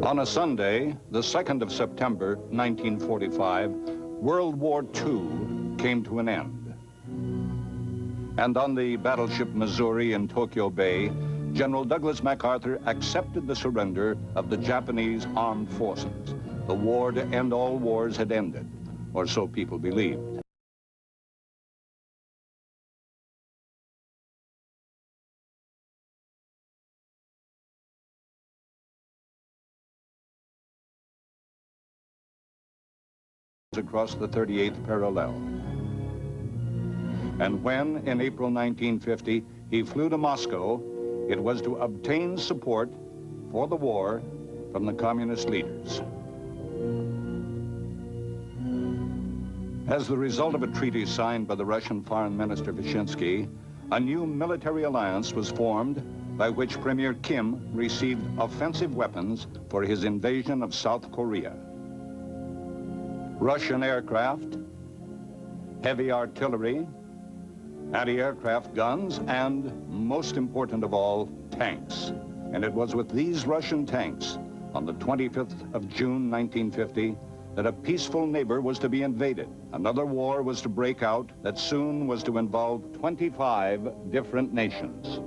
On a Sunday, the 2nd of September, 1945, World War II came to an end. And on the battleship Missouri in Tokyo Bay, General Douglas MacArthur accepted the surrender of the Japanese armed forces. The war to end all wars had ended, or so people believed. Across the 38th parallel. And when, in April 1950, he flew to Moscow, it was to obtain support for the war from the communist leaders. As the result of a treaty signed by the Russian Foreign Minister Vyshinsky, a new military alliance was formed by which Premier Kim received offensive weapons for his invasion of South Korea. Russian aircraft, heavy artillery, anti-aircraft guns, and, most important of all, tanks. And it was with these Russian tanks, on the 25th of June, 1950, that a peaceful neighbor was to be invaded. Another war was to break out that soon was to involve 25 different nations.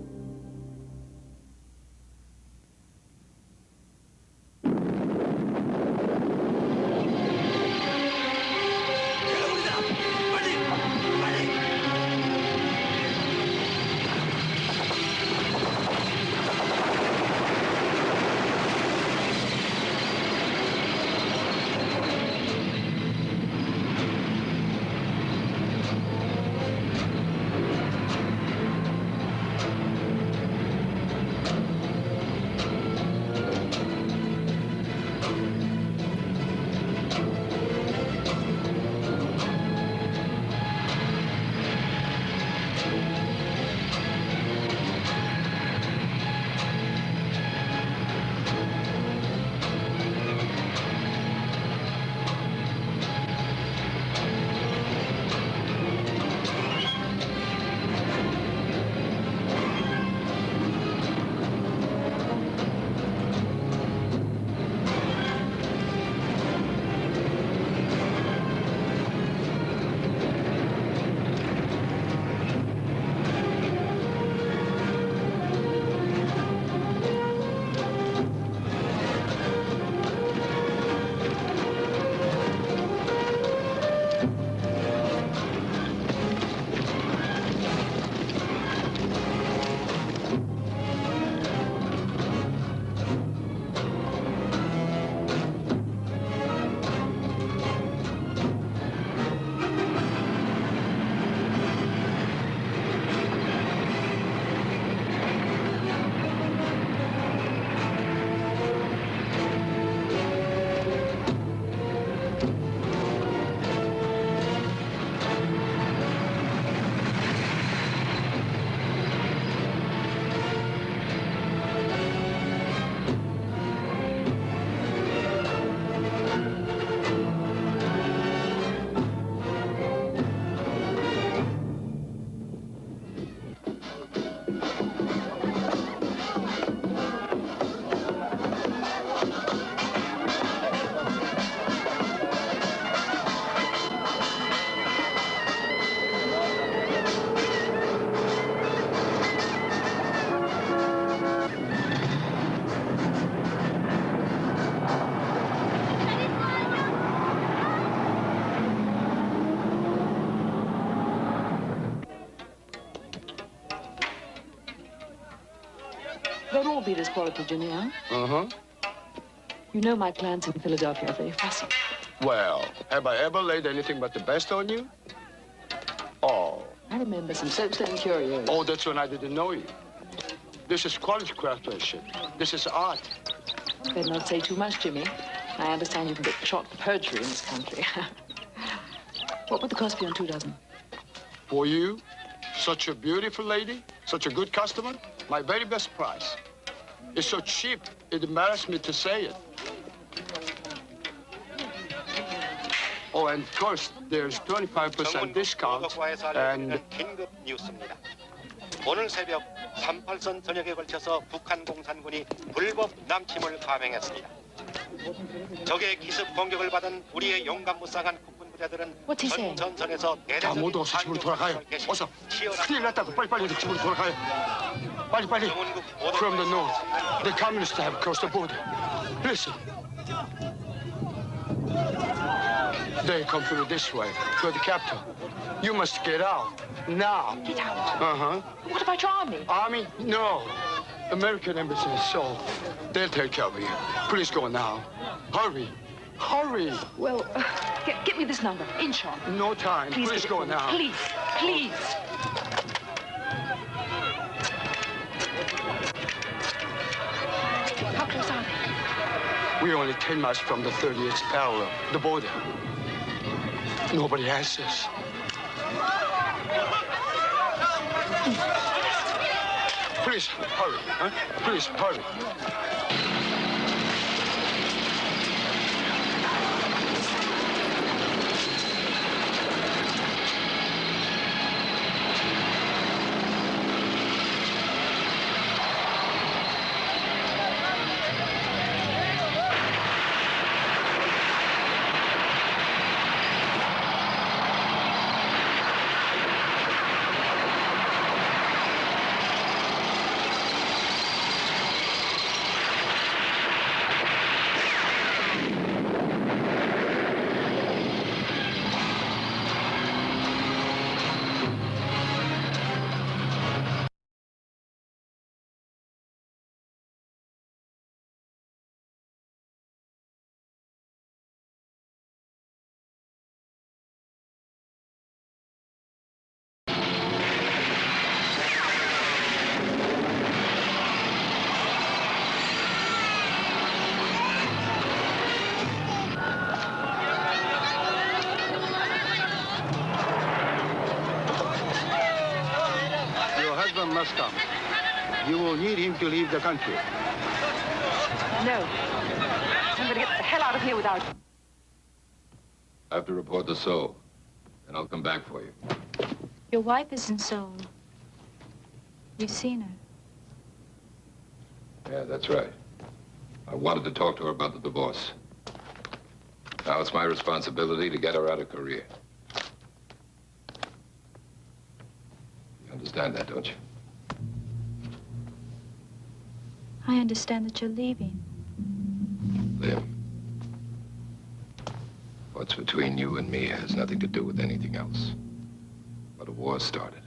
They'll all be this quality, Jimmy, huh? Uh-huh. You know my clients in Philadelphia are very fussy. Well, have I ever laid anything but the best on you? Oh. I remember some soaps and curios. Oh, that's when I didn't know you. This is quality craftsmanship. This is art. Better not say too much, Jimmy. I understand you can get shot for perjury in this country. What would the cost be on 2 dozen? For you, such a beautiful lady, such a good customer, my very best price. It's so cheap, it embarrassed me to say it. Oh, and of course, there's 25% discount, and... 오늘 새벽 38선 전역에 걸쳐서 북한 공산군이 불법 남침을 감행했습니다. 적의 기습 공격을 받은 우리의 용감무쌍한 국군 부대들은 What's he saying? 전 전선에서 자, 모두 어서 집으로 돌아가요. 어서. 큰일 났다고. 빨리빨리 집으로 돌아가요. 빨리빨리. From the north, the communists have crossed the border. Listen. They come through this way, to the capital. You must get out, now. Get out? Uh-huh. What about your army? Army? No. American embassy in Seoul. They'll take care of you. Please go now. Hurry. Hurry. Well, get me this number. Inchon. No time. Please go now. Please, please. How close are they? We're only 10 miles from the 30th parallel, the border. Nobody answers. Please, hurry. Huh? Please, hurry. Must come. You will need him to leave the country. No. I'm going to get the hell out of here without you. I have to report to Seoul, and I'll come back for you. Your wife is in Seoul. You've seen her. Yeah, that's right. I wanted to talk to her about the divorce. Now it's my responsibility to get her out of Korea. You understand that, don't you? I understand that you're leaving. Liv, what's between you and me has nothing to do with anything else. But a war started.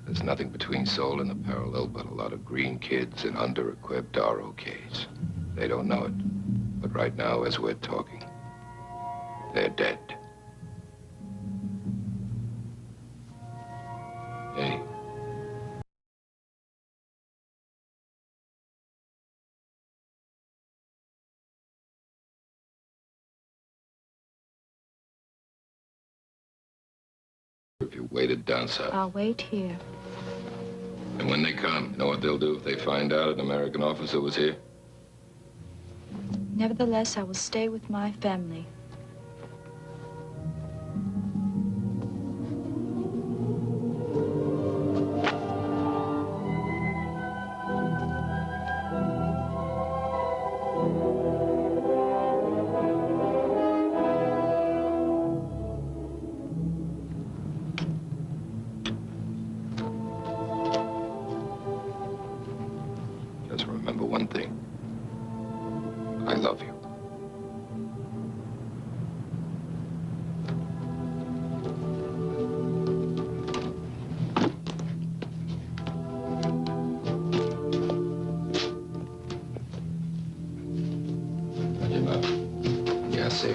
There's nothing between Seoul and the parallel but a lot of green kids and under-equipped ROKs. They don't know it. But right now, as we're talking, they're dead. Hey. If you waited down south. I'll wait here. And when they come, you know what they'll do if they find out an American officer was here? Nevertheless, I will stay with my family. Just remember one thing. I love you. An녕하세요.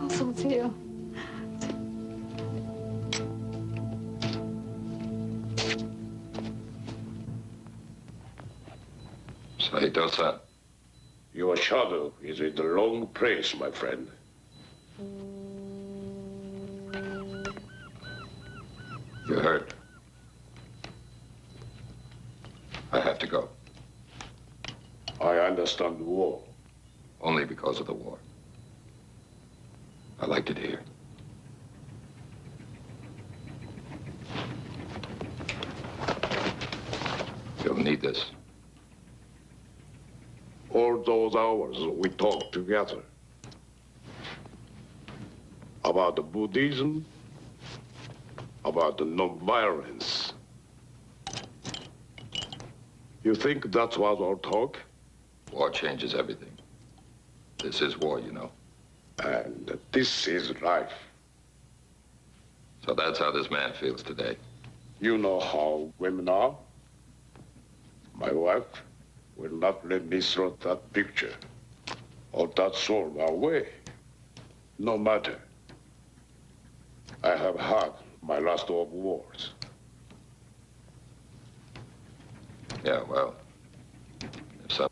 어서 오세요. Saito-san. Your shadow is in the long place, my friend. You're hurt. I have to go. I understand the war. Only because of the war. I liked it here. You'll need this. All those hours we talked together. About the Buddhism, about the non-violence. You think that was our talk? War changes everything. This is war, you know. And this is life. So that's how this man feels today. You know how women are. My wife will not let me throw that picture or that soul away, no matter. I have had my last of wars. Yeah, well, if someone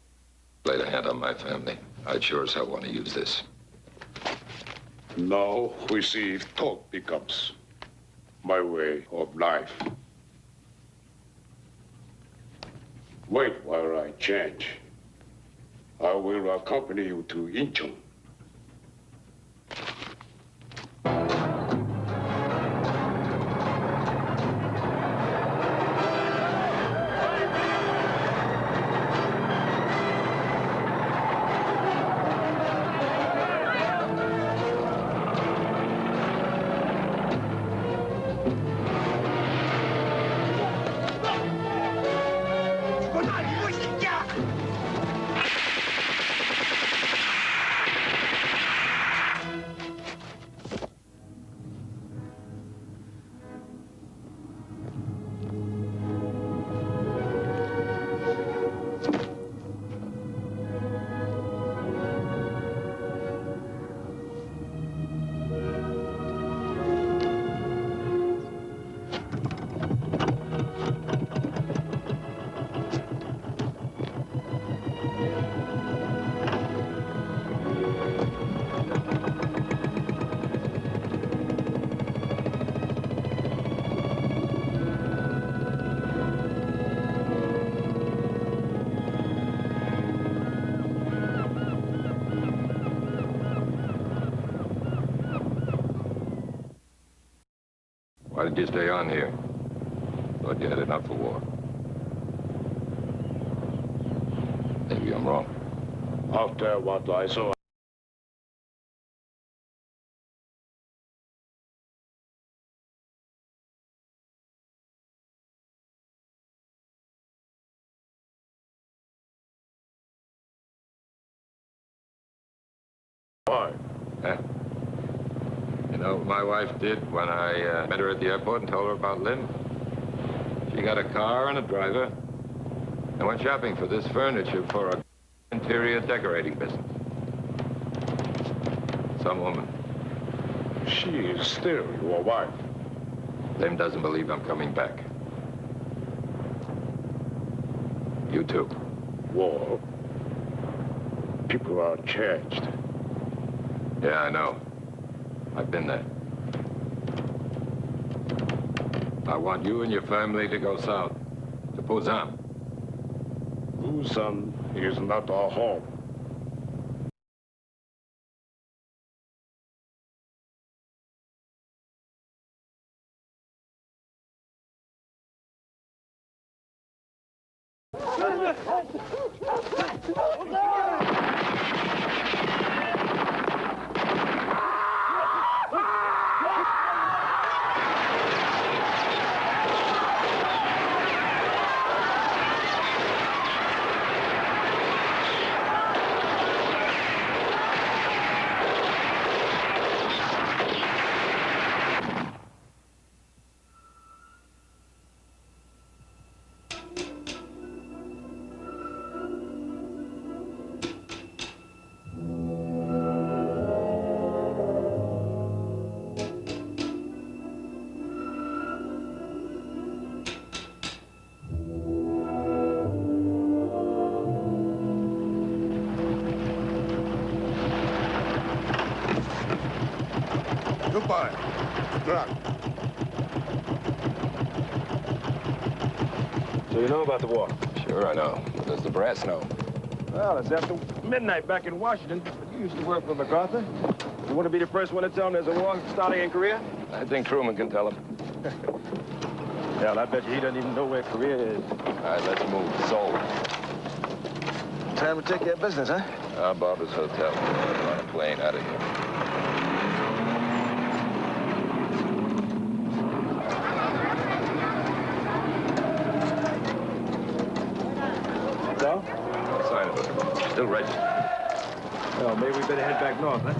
laid a hand on my family, I'd sure as hell want to use this. Now we see if talk becomes my way of life. Wait while I change. I will accompany you to Inchon. Why did you stay on here? Thought you headed out for war. Maybe I'm wrong. After what I saw, why? Huh? You know what my wife did when I met her at the airport and told her about Lynn? She got a car and a driver and went shopping for this furniture for a interior decorating business. Some woman. She is still your wife. Lim doesn't believe I'm coming back. You too. War. People are changed. Yeah, I know. I've been there. I want you and your family to go south, to Busan. Busan is not our home. Goodbye. Drunk. So you know about the war? Sure, I know. But does the brass know? Well, it's after midnight back in Washington. But you used to work for MacArthur. You want to be the first one to tell him there's a war starting in Korea? I think Truman can tell him. Hell, I bet you he doesn't even know where Korea is. All right, let's move. Seoul. time to take care of business, huh? Barbara's Hotel. We're on a plane out of here. So? Sign of it. Still registered. Well, maybe we better head back north, huh?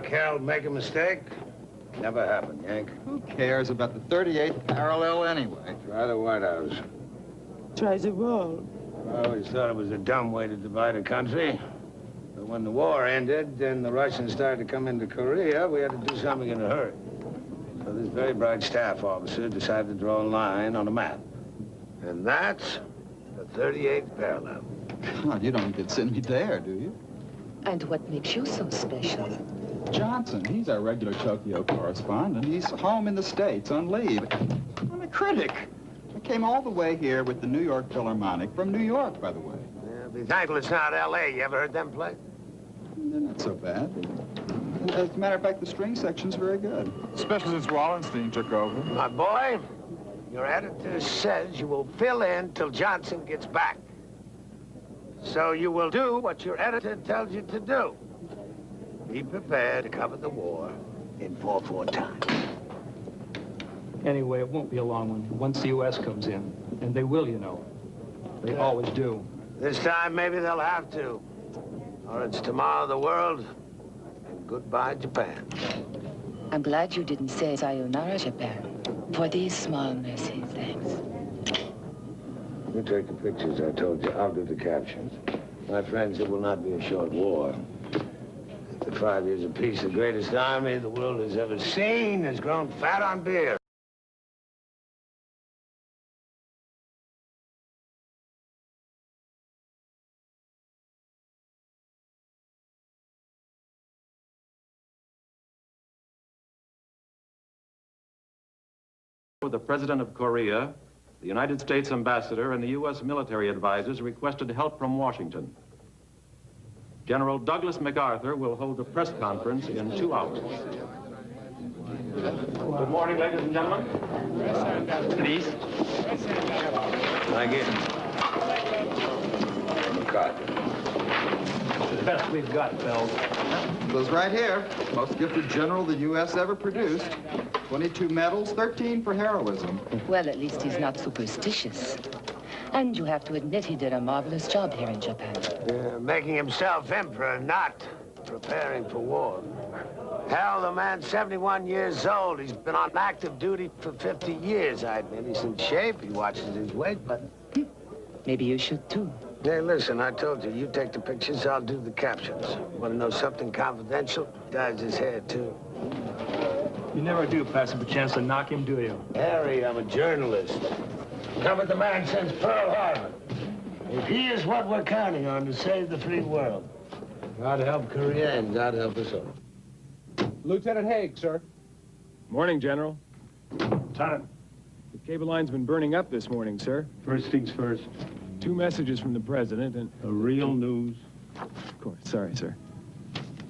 Cal, make a mistake? Never happened, Yank. Who cares about the 38th parallel anyway? Try the White House. Try the world. I always thought it was a dumb way to divide a country. But when the war ended and the Russians started to come into Korea, we had to do something in a hurry. So this very bright staff officer decided to draw a line on a map. And that's the 38th parallel. God, you don't think they'd send me there, do you? And what makes you so special? Johnson, he's our regular Tokyo correspondent. He's home in the States on leave. I'm a critic. I came all the way here with the New York Philharmonic, from New York, by the way. Yeah, be thankful it's not L.A. You ever heard them play? They're not so bad. As a matter of fact, the string section's very good. Especially since Wallenstein took over. My boy, your editor says you will fill in till Johnson gets back. So you will do what your editor tells you to do. Be prepared to cover the war in 4-4 time. Anyway, it won't be a long one once the U.S. comes in. And they will, you know. They always do. This time, maybe they'll have to. Or it's tomorrow the world, and goodbye, Japan. I'm glad you didn't say sayonara, Japan. For these small mercies, thanks. You take the pictures, I told you. I'll do the captions. My friends, it will not be a short war. After 5 years of peace, the greatest army the world has ever seen has grown fat on beer. The President of Korea, the United States Ambassador, and the U.S. military advisors requested help from Washington. General Douglas MacArthur will hold a press conference in 2 hours. Good morning, ladies and gentlemen. Please. Thank you. MacArthur. The best we've got, Phil. Goes right here. Most gifted general the U.S. ever produced. 22 medals, 13 for heroism. Well, at least he's not superstitious. And you have to admit he did a marvelous job here in Japan. Making himself emperor, not preparing for war. Hell, the man's 71 years old. He's been on active duty for 50 years. I admit he's in shape. He watches his weight, but... Maybe you should, too. Hey, listen, I told you, you take the pictures, I'll do the captions. Want to know something confidential? Dyes his hair, too. You never do pass up a chance to knock him, do you? Harry, I'm a journalist. Covered the man since Pearl Harbor. If he is what we're counting on to save the free world, God help Korea and God help us all. Lieutenant Haig, sir. Morning, General. Lieutenant. The cable line's been burning up this morning, sir. First things first. 2 messages from the President and... The real news. Of course, sorry, sir.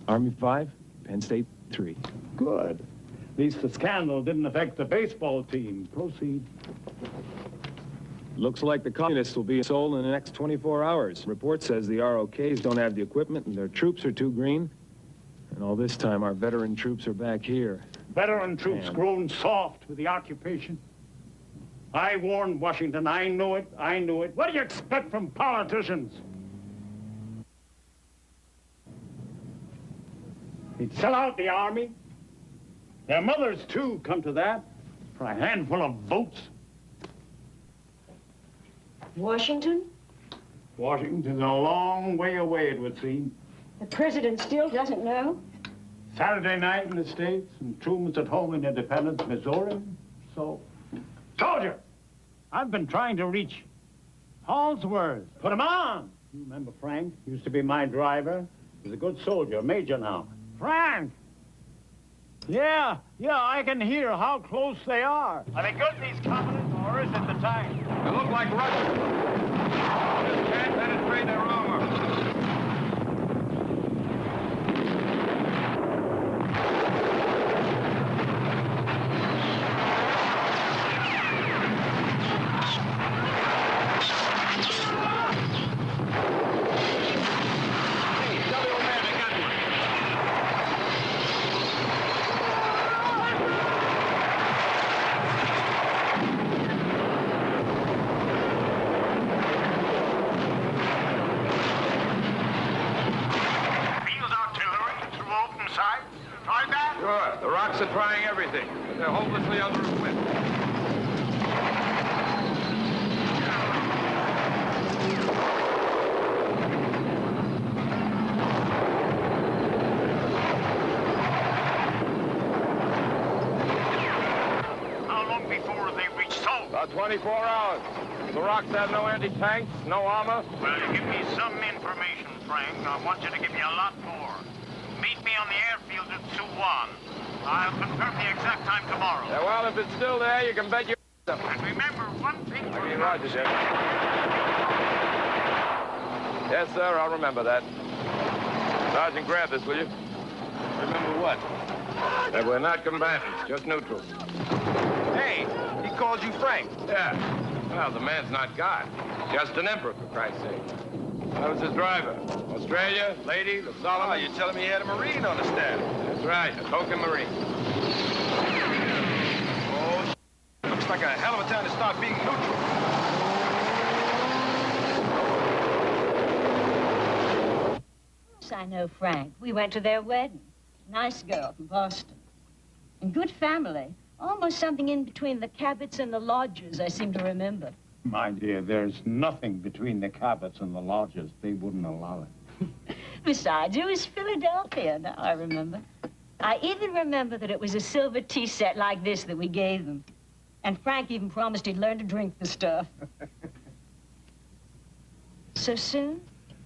Army 5, Penn State 3. Good. At least the scandal didn't affect the baseball team. Proceed. Looks like the communists will be sold in the next 24 hours. Report says the ROKs don't have the equipment and their troops are too green. And all this time, our veteran troops are back here. Veteran troops grown soft with the occupation. I warned Washington. I knew it. I knew it. What do you expect from politicians? He'd sell out the army. Their mothers, too, come to that, for a handful of votes. Washington? Washington's a long way away, it would seem. The president still doesn't know? Saturday night in the States, and Truman's at home in Independence, Missouri. So, soldier, I've been trying to reach Halsworth. Put him on. You remember Frank? Used to be my driver. He's a good soldier, major now. Frank! Yeah, I can hear how close they are. Are they good, these communists, or is it the tank? They look like Russians. Just can't penetrate their armor. Are trying everything, but they're hopelessly under-equipped. How long before they reach Seoul? About 24 hours. The rocks have no anti-tanks, no armor. Well, you give me some information, Frank. I want you to give me a lot more. Meet me on the airfield at Suwon. I'll confirm the exact time tomorrow. Yeah, well, if it's still there, you can bet your... And remember one thing... Okay, Roger, sir. Yes, sir, I'll remember that. Sergeant, grab this, will you? Remember what? That we're not combatants, just neutrals. Hey, he called you Frank. Yeah. Well, the man's not God. Just an emperor, for Christ's sake. I was his driver. Australia, Lady, the Solomon. Oh, you're telling me he had a Marine on the staff? That's right, a token Marine. Oh, looks like a hell of a time to start being neutral. Yes, I know Frank. We went to their wedding. Nice girl from Boston. And good family. Almost something in between the Cabots and the Lodgers, I seem to remember. My dear, there's nothing between the Cabots and the Lodgers. They wouldn't allow it. Besides, it was Philadelphia, now I remember. I even remember that it was a silver tea set like this that we gave them. And Frank even promised he'd learn to drink the stuff. So soon?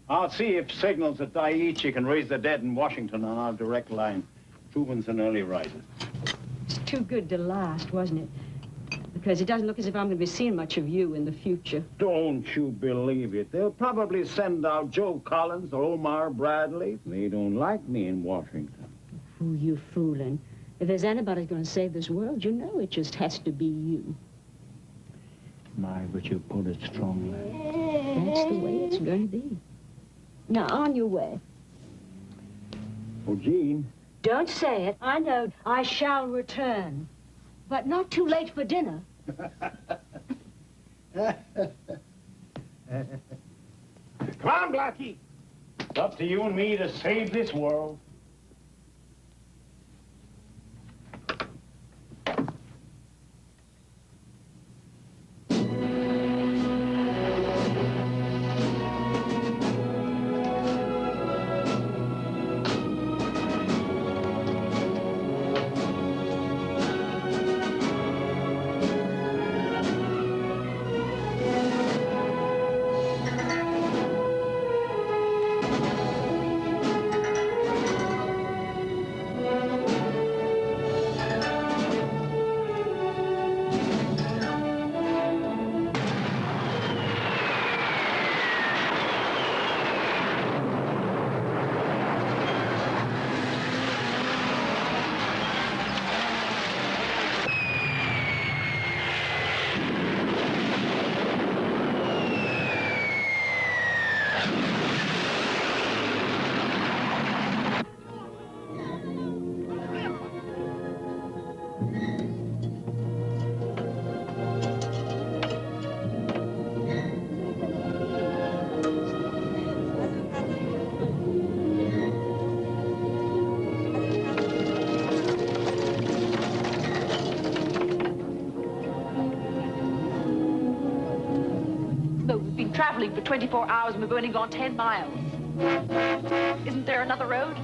I'll see if signals at Daiichi can raise the dead in Washington on our direct line. Truman's an early riser. It's too good to last, wasn't it? Because it doesn't look as if I'm going to be seeing much of you in the future. Don't you believe it. They'll probably send out Joe Collins or Omar Bradley. They don't like me in Washington. Who you fooling? If there's anybody going to save this world, you know it just has to be you. My, but you put it strongly. That's the way it's going to be. Now, on your way. Oh, Jean. Don't say it. I know I shall return. But not too late for dinner. Come on, Blackie. It's up to you and me to save this world. Traveling for 24 hours and we've only gone 10 miles. Isn't there another road?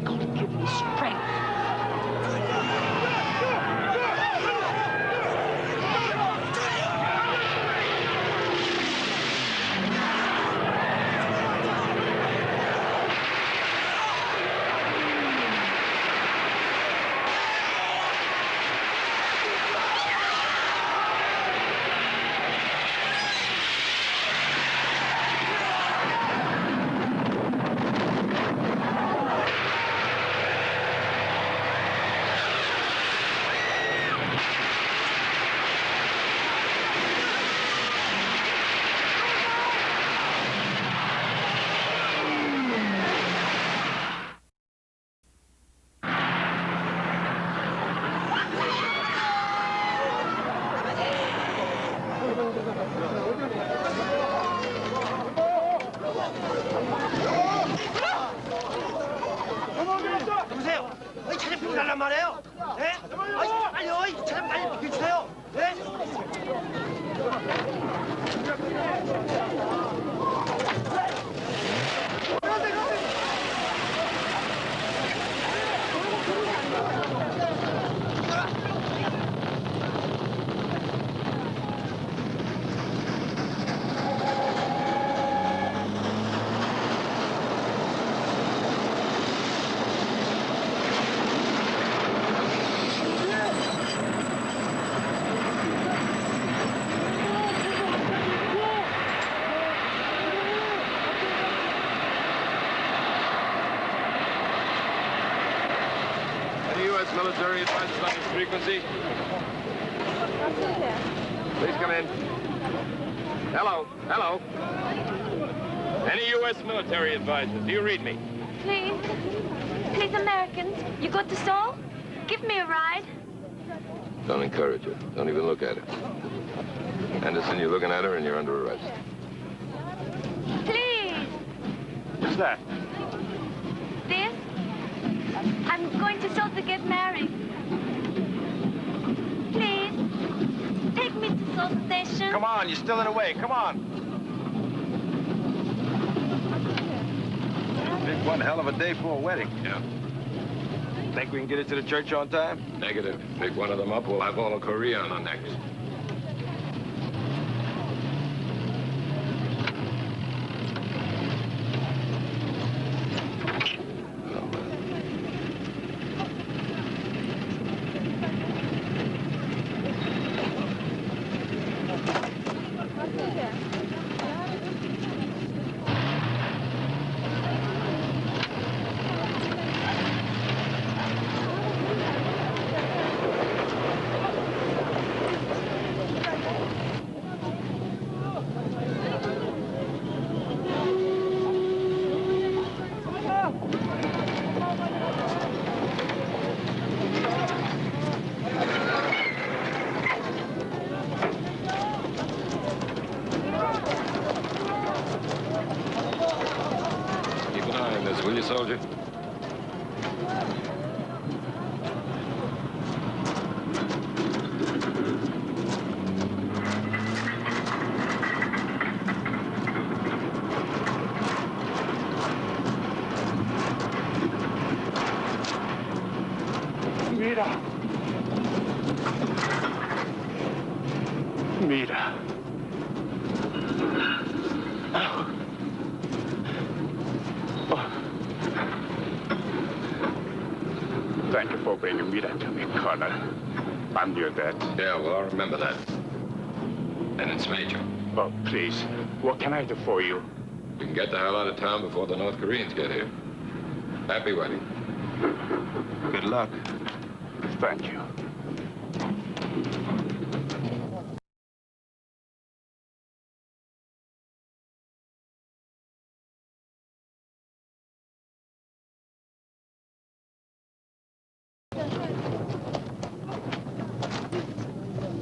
God, give me strength. 누구세요? 차량 비켜달란 말이에요. 네? 빨리요. 차량 빨리 비켜주세요. 네? Military advisors on this frequency. Please come in. Hello, hello. Any U.S. military advisors? Do you read me? Please. Please, Americans. You go to Seoul? Give me a ride. Don't encourage her. Don't even look at her. Anderson, you're looking at her and you're under arrest. Please. What's that? This? I'm going to Seoul to get married. Please. Take me to Seoul Station. Come on, you're still in the way. Come on. Pick one hell of a day for a wedding. Yeah. Think we can get it to the church on time? Negative. Pick one of them up, we'll have all of Korea on our necks. Will you, soldier? Mira. Mira. Thank you for bringing Mira to me, Colonel. I'm your dad. Yeah, well, I'll remember that. And it's Major. Oh, please. What can I do for you? We can get the hell out of town before the North Koreans get here. Happy wedding. Good luck. Thank you.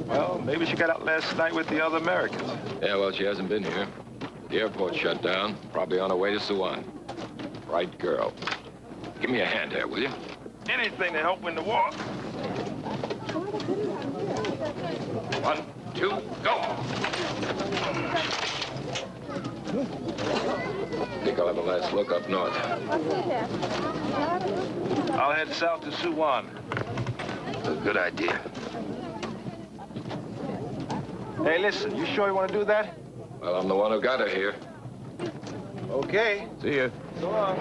Well, maybe she got out last night with the other Americans. Yeah, well, she hasn't been here. The airport's shut down. Probably on her way to Suwon. Bright girl. Give me a hand here, will you? Anything to help win the war. 1, 2, go! Think I'll have a last look up north. I'll head south to Suwon. A good idea. Hey, listen, you sure you want to do that? Well, I'm the one who got her here. Okay. See you. So long.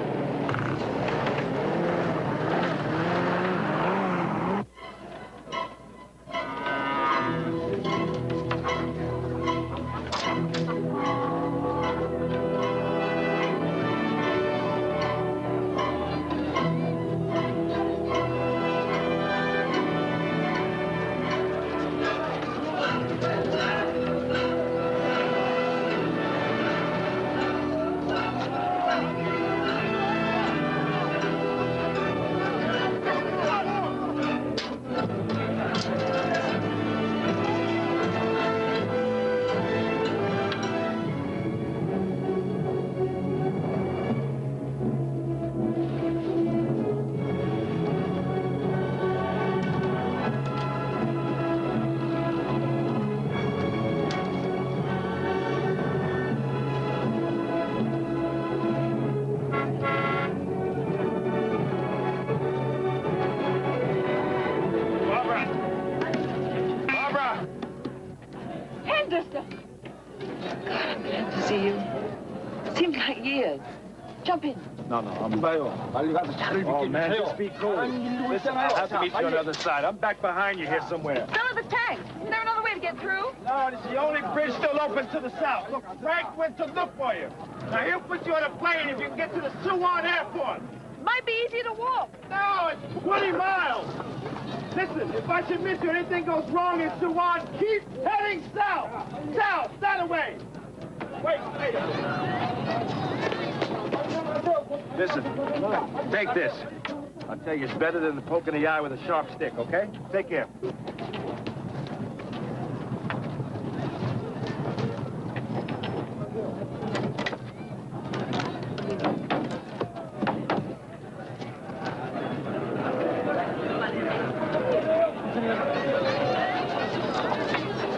scared. Jump in. No, 안 봐요. 빨리 가서 차를 비켜 주세요. Man, just be cool. Listen, I'll have to meet you on the other side. I'm back behind you here somewhere. Some of the tanks. Isn't there another way to get through? No, it's the only bridge still open to the south. Look, Frank went to look for you. Now, he'll put you on a plane if you can get to the Suwon airport. Might be easier to walk. No, it's 20 miles. Listen, if I should miss you, anything goes wrong in Suwon, keep heading south. South, that way. Wait. Listen, take this. I'll tell you, it's better than the poke in the eye with a sharp stick, okay? Take care.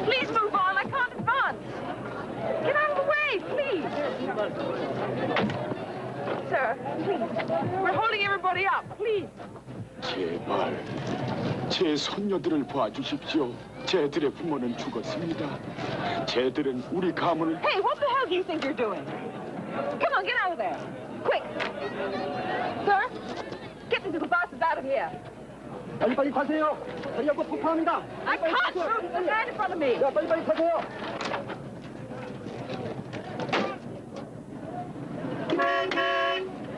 Please move on. I can't advance. Get out of the way, please. Sir, please. We're holding everybody up. Please. 제발 제 손녀들을 봐주십시오. 쟤들의 부모는 죽었습니다. 쟤들은 우리 가문을... Hey, what the hell do you think you're doing? Come on, get out of there. Quick. Sir, get these little bastards out of here. 빨리 타세요. 저희하고 폭파합니다. I can't shoot the man in front of me. 야, 빨리 타세요.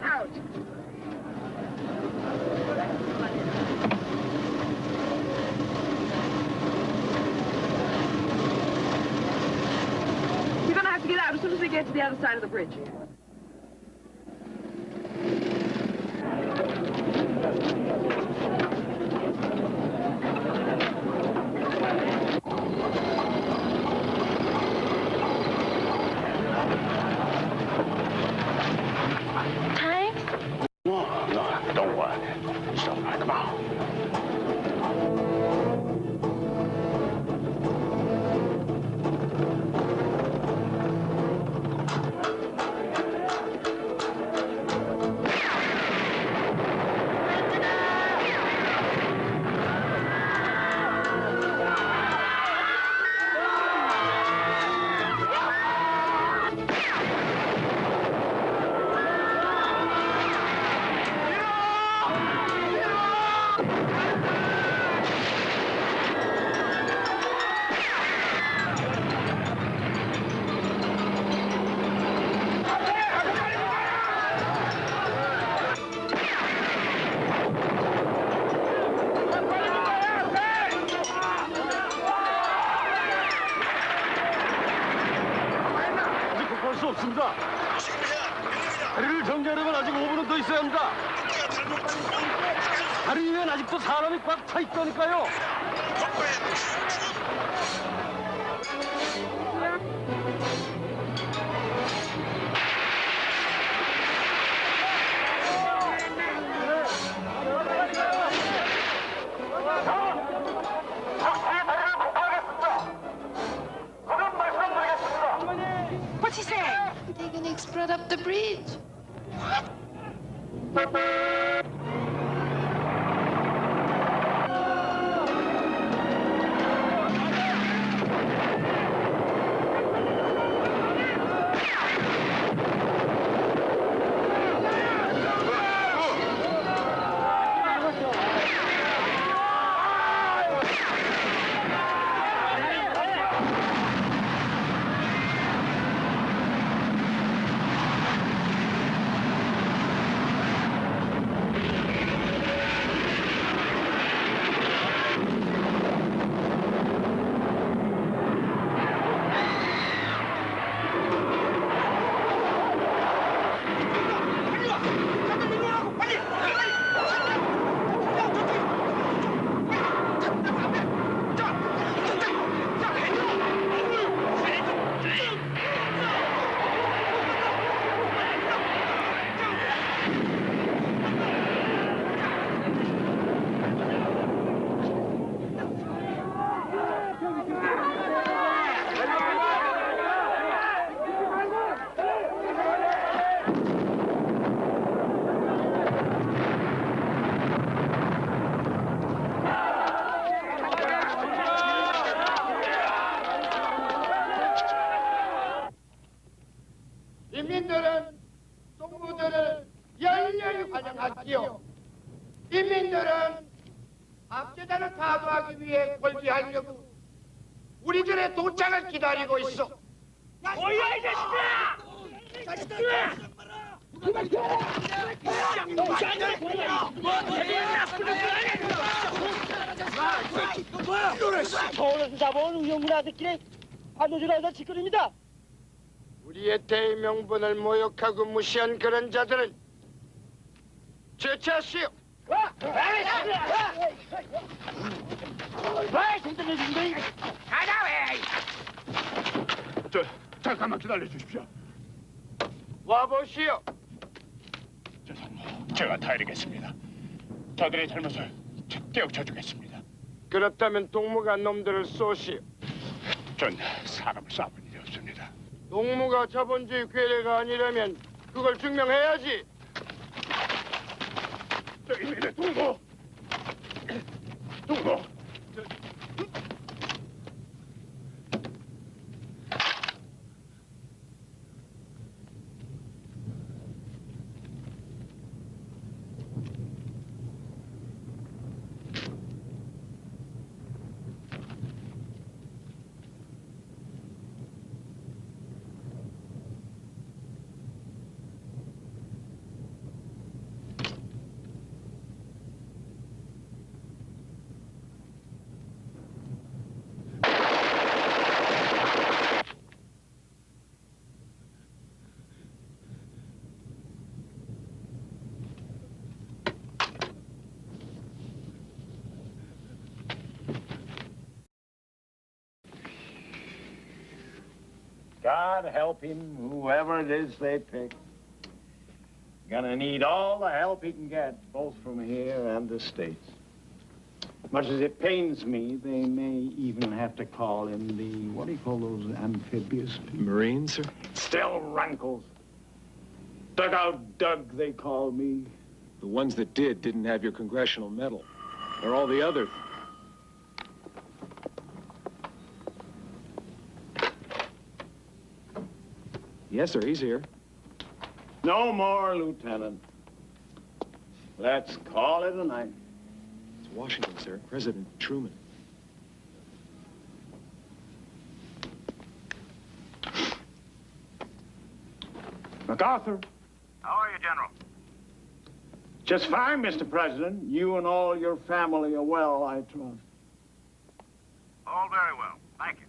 Out. We're gonna have to get out as soon as we get to the other side of the bridge. No, don't worry. It's all right. Come on. 수 없습니다. 다리를 정리하려면 아직 5분은 더 있어야 합니다. 다리 위엔 아직도 사람이 꽉 차 있다니까요. What's he saying? They're gonna explode up the bridge. 우리들은 압제단을 타도하기 위해 골지하려고 우리들의 도착을 기다리고 있어. 뭐야 이 자식들아! 서울에서 잡아온 의용군 아들끼리 안노주라서 짓거립니다. 우리의 대의명분을 모욕하고 무시한 그런 자들은 제치하시오. 잠깐만 기다려 주십시오. 와보시오. 제가 다 해드리겠습니다. 저들의 잘못을 깨우쳐 주겠습니다. 그렇다면 동무가 놈들을 쏘시오. 전 사람을 쏴본 일이 없습니다. 동무가 자본주의 괴뢰가 아니라면 그걸 증명해야지. 저기 동무! 동무! God help him, whoever it is they pick. Gonna need all the help he can get, both from here and the States. Much as it pains me, they may even have to call in the, what do you call those amphibious people? Marines, sir? Still rankles. Dugout Doug, they call me. The ones that didn't have your congressional medal. Or all the others. Yes, sir, he's here. No more, Lieutenant. Let's call it a night. It's Washington, sir. President Truman. MacArthur. How are you, General? Just fine, Mr. President. You and all your family are well, I trust. All very well, thank you.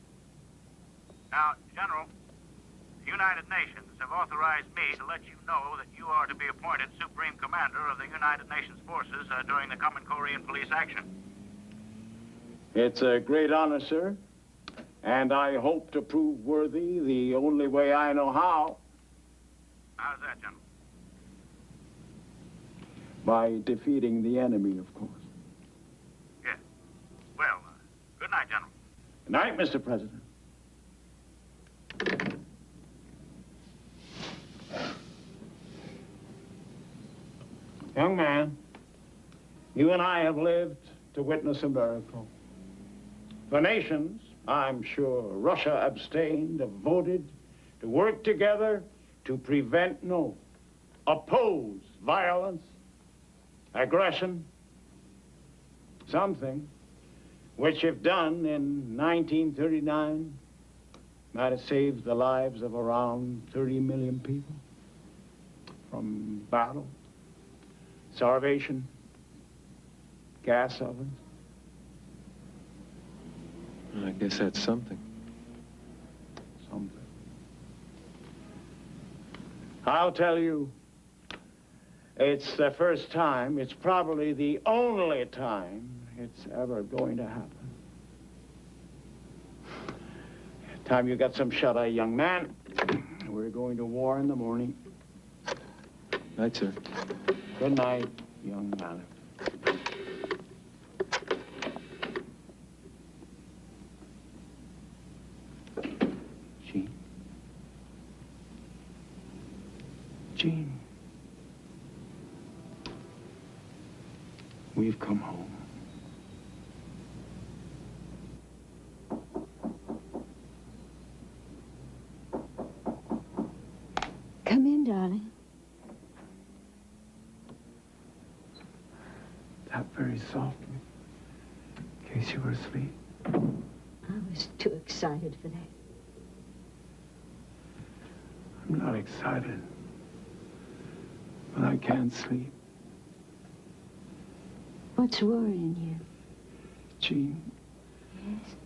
Now, General, the United Nations have authorized me to let you know that you are to be appointed Supreme Commander of the United Nations forces during the coming Korean police action. It's a great honor, sir. And I hope to prove worthy the only way I know how. How's that, General? By defeating the enemy, of course. Yes. Well, good night, General. Good night, Mr. President. Young man, you and I have lived to witness a miracle. The nations, I'm sure Russia abstained, have voted to work together to prevent, no, oppose violence, aggression, something which, if done in 1939, might have saved the lives of around 30 million people from battle, starvation, gas ovens. I guess that's something. Something. I'll tell you, it's the first time, it's probably the only time it's ever going to happen. Time you got some shut-eye, young man. We're going to war in the morning. Night, sir. Good night, young man. Jean. Jean. We've come home. Come in, darling. That very softly, in case you were asleep. I was too excited for that. I'm not excited, but I can't sleep. What's worrying you? Jean, Yes?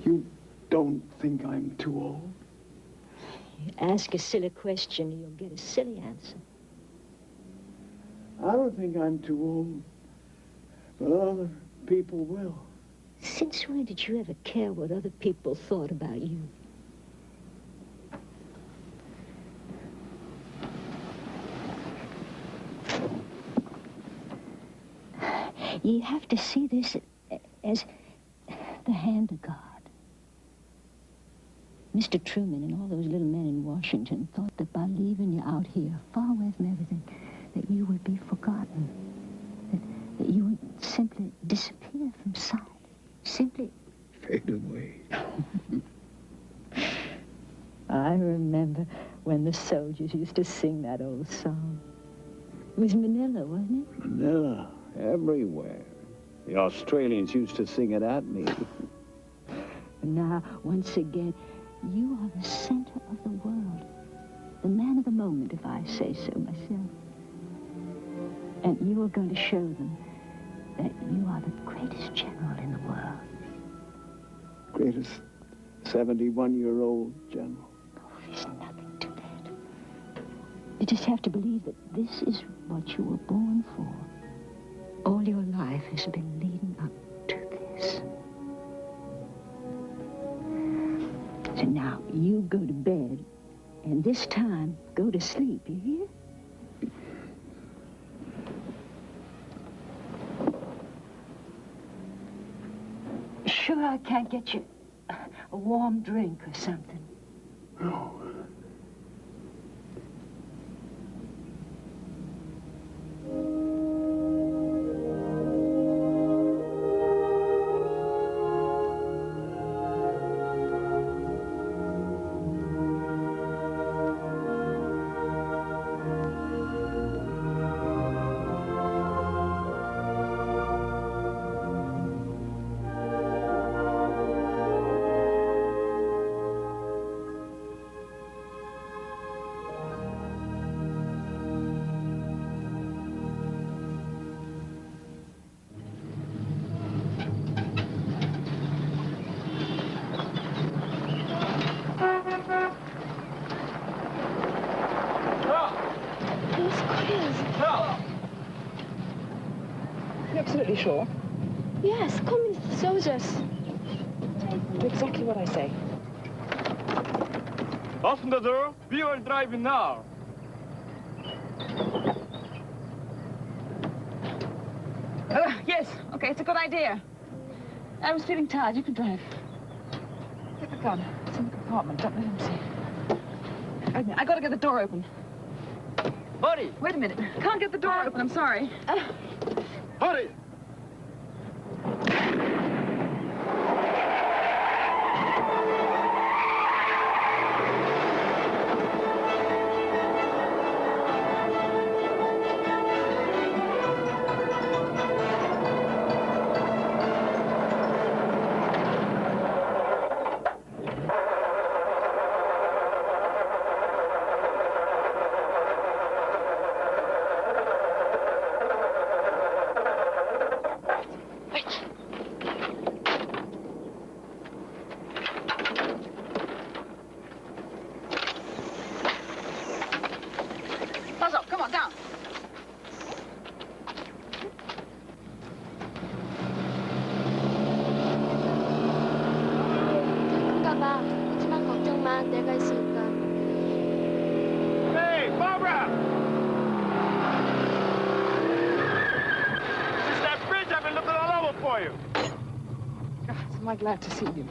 you don't think I'm too old? You ask a silly question, you'll get a silly answer. I don't think I'm too old, but other people will. Since when did you ever care what other people thought about you? You have to see this as the hand of God. Mr. Truman and all those little men in Washington thought that by leaving you out here, far away from everything, that you would be forgotten, that you would simply disappear from sight, simply fade away. I remember when the soldiers used to sing that old song. It was Manila, wasn't it? Manila, everywhere. The Australians used to sing it at me. Now, once again, you are the center of the world. The man of the moment, if I say so myself. And you are going to show them that you are the greatest general in the world. Greatest 71-year-old general. Oh, there's nothing to that. You just have to believe that this is what you were born for. All your life has been leading up to this. So now, you go to bed, and this time, go to sleep, you hear? Sure I can't get you a warm drink or something? No. Absolutely sure? Yes, communist soldiers. Do exactly what I say. Open the door. We are driving now. Yes, okay, it's a good idea. I was feeling tired. You can drive. Take the gun. It's in the compartment. Don't let him see. Wait a minute. I gotta get the door open. Hurry! Wait a minute. Can't get the door open. I'm sorry. Hurry! 내가 있으니까. Hey, Barbara! Since that bridge, I've been looking all over for you. God, am I glad to see you.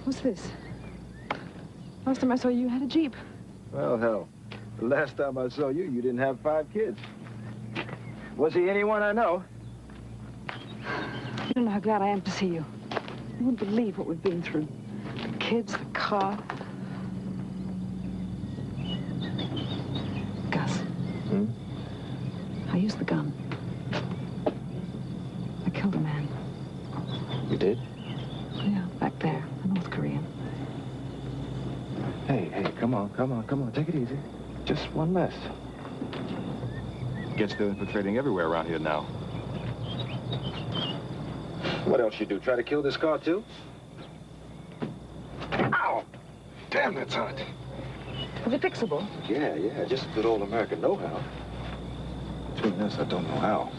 What's this? Last time I saw you, you had a Jeep. Well, hell, the last time I saw you, you didn't have 5 kids. Was he anyone I know? You don't know how glad I am to see you. You wouldn't believe what we've been through. The kids, the car. Hmm? I used the gun. I killed a man. You did? Yeah, back there, a North Korean. Hey, come on. Take it easy. Just one less. Gets still infiltrating everywhere around here now. What else you do? Try to kill this car, too? Ow! Damn, that's hot. Was it fixable? Yeah, just good old American know-how. Between us, I don't know how.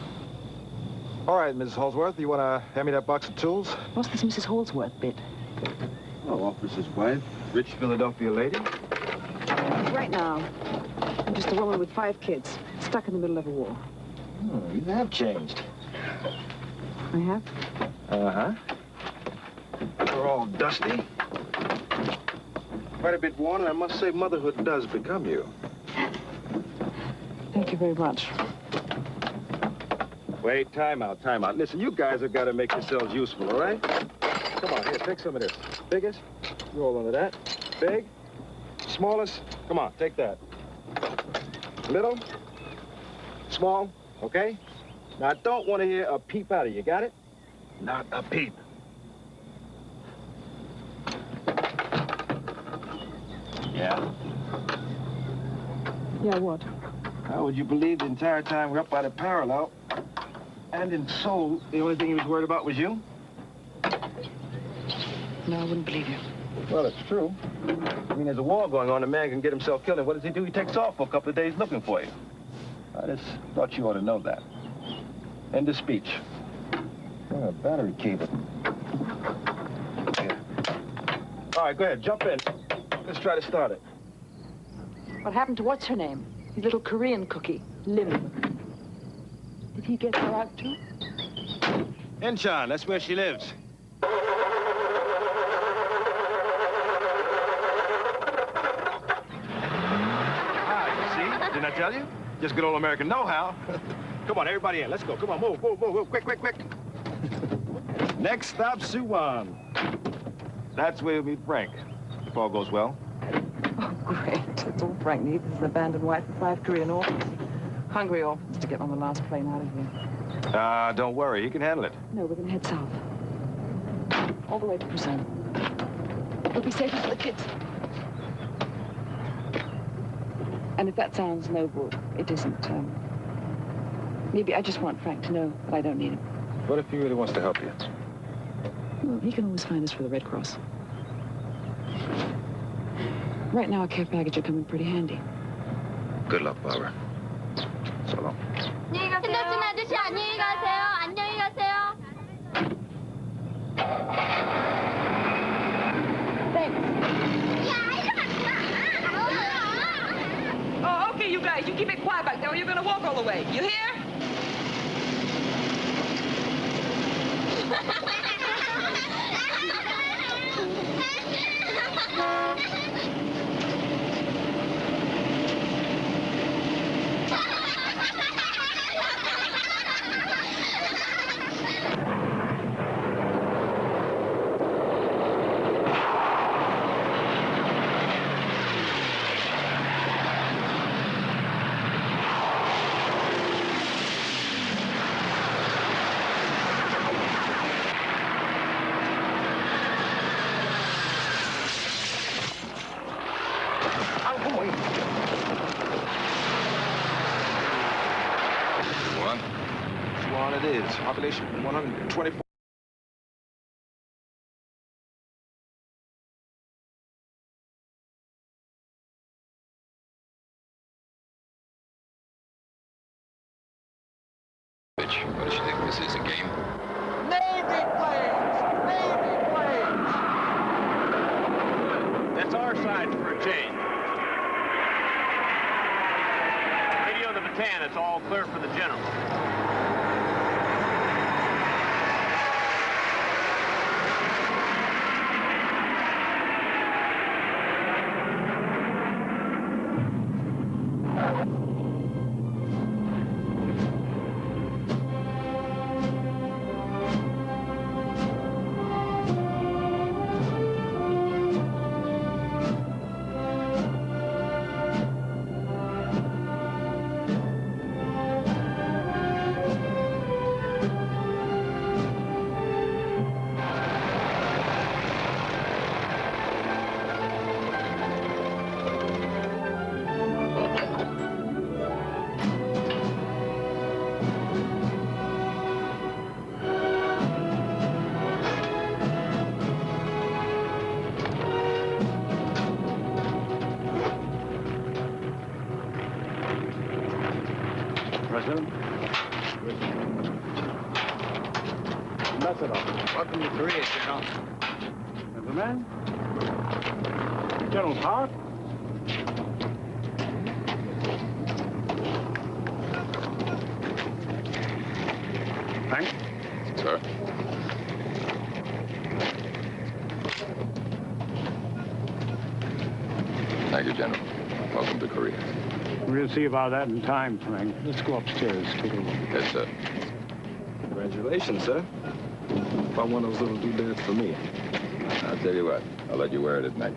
All right, Mrs. Holsworth, you want to hand me that box of tools? What's this Mrs. Holsworth bit? Oh, officer's wife, rich Philadelphia lady. Right now, I'm just a woman with 5 kids, stuck in the middle of a war. Oh, you have changed. I have? Uh-huh. You're all dusty. Quite a bit worn, and I must say motherhood does become you. Thank you very much. Wait, time out. Listen, you guys have got to make yourselves useful, all right? Come on, here, take some of this. Biggest, you hold on to that. Big, smallest, come on, take that. Little, small, okay? Now, I don't want to hear a peep out of you, got it? Not a peep. Yeah? Yeah, what? How would you believe the entire time we're up by the parallel and in Seoul, the only thing he was worried about was you? No, I wouldn't believe you. Well, it's true. I mean, there's a war going on. A man can get himself killed, and what does he do? He takes off for a couple of days looking for you. I just thought you ought to know that. End of speech. Oh, a battery cable. Here. All right, go ahead. Jump in. Let's try to start it. What happened to what's her name? His little Korean cookie, Lim. Did he get her out too? Inchon, that's where she lives. Didn't I tell you? Just good old American know-how. Come on, everybody in. Let's go. Come on, move. Quick. Next stop, Suwon. That's where you'll meet Frank, if all goes well. Oh, great. It's all Frank needs is an abandoned wife and 5 Korean orphans. Hungry orphans to get on the last plane out of here. Don't worry. He can handle it. No, we're going to head south. All the way to Busan. It'll be safer for the kids. And if that sounds noble, it isn't. Maybe I just want Frank to know that I don't need him. What if he really wants to help you? Well, he can always find us for the Red Cross. Right now, our care package are coming pretty handy. Good luck, Barbara. So long. 핸더슨 아저씨 안녕히 가세요. 안녕히 가세요. Oh, okay, you guys. You keep it quiet back there or you're going to walk all the way. You hear? It is. Population 124. What does she think this is, a game? Navy planes! Navy planes! That's our side for a change. Radio the battalion, it's all clear for the general. President. That's it all. Welcome to Korea, General. And the man? General Park? Frank? Sir? Thank you, General. Welcome to Korea. We'll see about that in time, Frank. Let's go upstairs. Take a look. Yes, sir. Congratulations, sir. Found one of those little doodads for me. I'll tell you what. I'll let you wear it at night.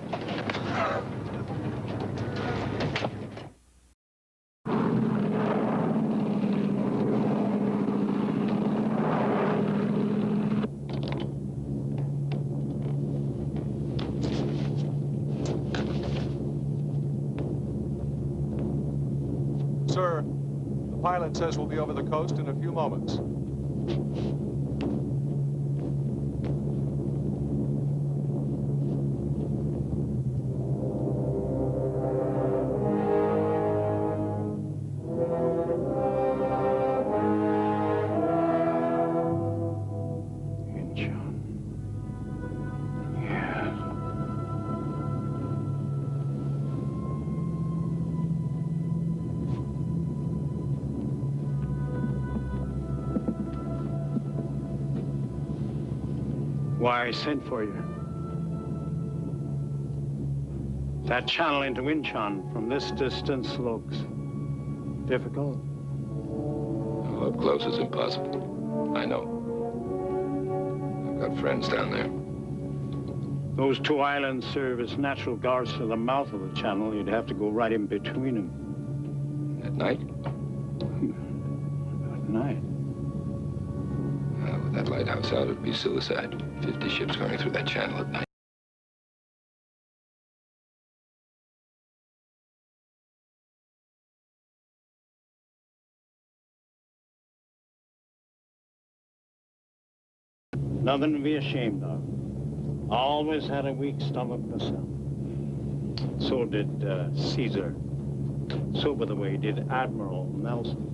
Sir, the pilot says we'll be over the coast in a few moments. Inchon. Yes. Why I sent for you. That channel into Inchon from this distance looks difficult. Well, up close is impossible. I know. I've got friends down there. Those two islands serve as natural guards to the mouth of the channel. You'd have to go right in between them. At night? At night. With that lighthouse out, it'd be suicide. 50 ships going through that channel at night. Nothing to be ashamed of. Always had a weak stomach myself. So did Caesar. So, by the way, did Admiral Nelson.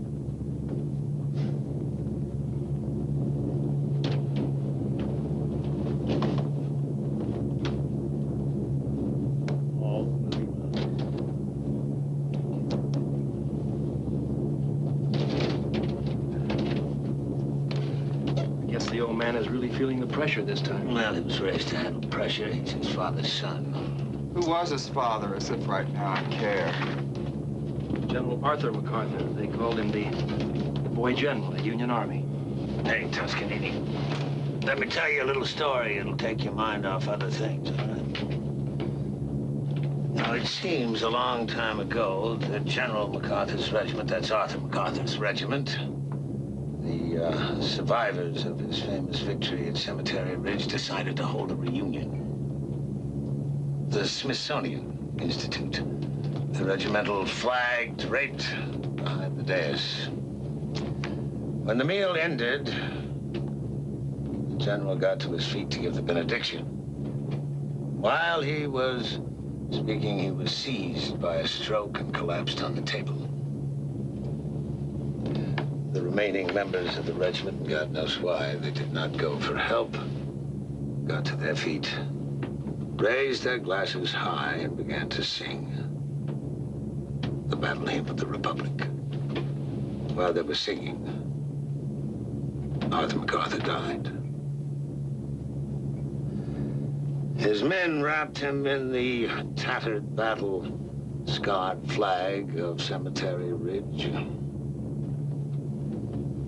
The old man is really feeling the pressure this time. Well, he was raised to handle pressure. He's his father's son. Who was his father, as if right now I care? General Arthur MacArthur. They called him the boy general of the Union Army. Hey, Toscanini, let me tell you a little story. It'll take your mind off other things, all right? Now, it seems a long time ago that General MacArthur's regiment, that's Arthur MacArthur's regiment, the survivors of his famous victory at Cemetery Ridge decided to hold a reunion. The Smithsonian Institute. The regimental flag draped behind the dais. When the meal ended, the general got to his feet to give the benediction. While he was speaking, he was seized by a stroke and collapsed on the table. The remaining members of the regiment, God knows why, they did not go for help, got to their feet, raised their glasses high, and began to sing the battle hymn of the Republic. While they were singing, Arthur MacArthur died. His men wrapped him in the tattered battle-scarred flag of Cemetery Ridge,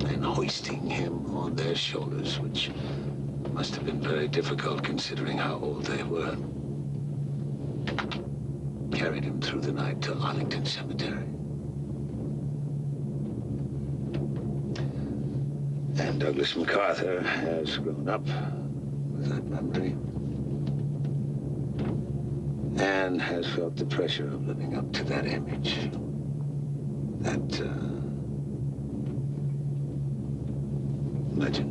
and hoisting him on their shoulders, which must have been very difficult considering how old they were, carried him through the night to Arlington Cemetery. And Douglas MacArthur has grown up with that memory and has felt the pressure of living up to that image. That, legend.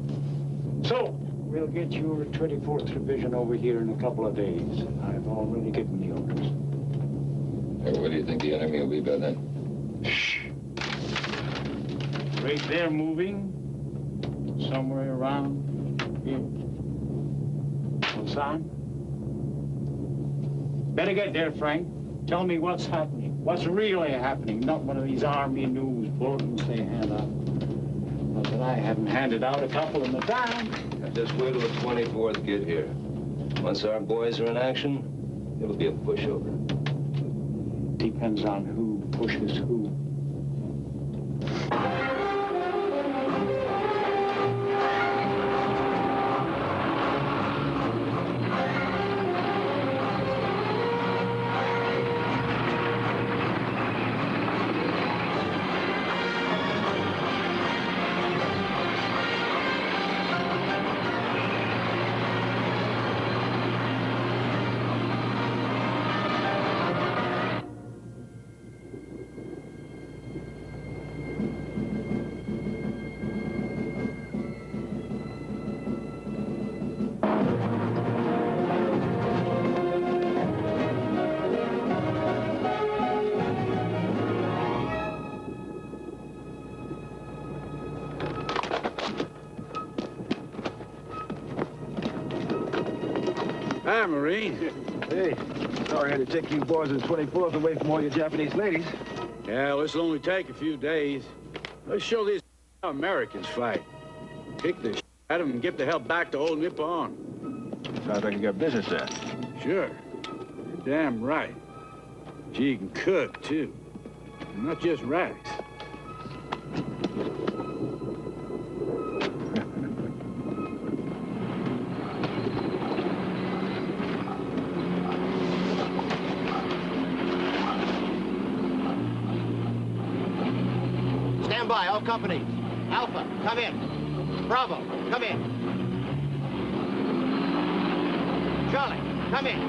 So, we'll get your 24th Division over here in a couple of days. I've already given the orders. Hey, where do you think the enemy will be by then? Shh. Wait, they're moving somewhere around here. What's on? Better get there, Frank. Tell me what's happening. What's really happening? Not one of these Army news bulletins they hand out. Not that I haven't handed out a couple in the time. Just wait till the 24th get here. Once our boys are in action, it'll be a pushover. Depends on who pushes who. Hi, Marine. Hey, sorry I had to take you boys of the 24th away from all your Japanese ladies. Yeah, this will only take a few days. Let's show these how Americans fight. Kick the at them and get the hell back to old Nippon. Sounds like you got business there. Sure. You're damn right. Gee, you can cook, too. And not just rice. Stand by, all companies. Alpha, come in. Bravo, come in. Charlie, come in.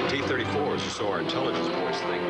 T-34s, so our intelligence boys think.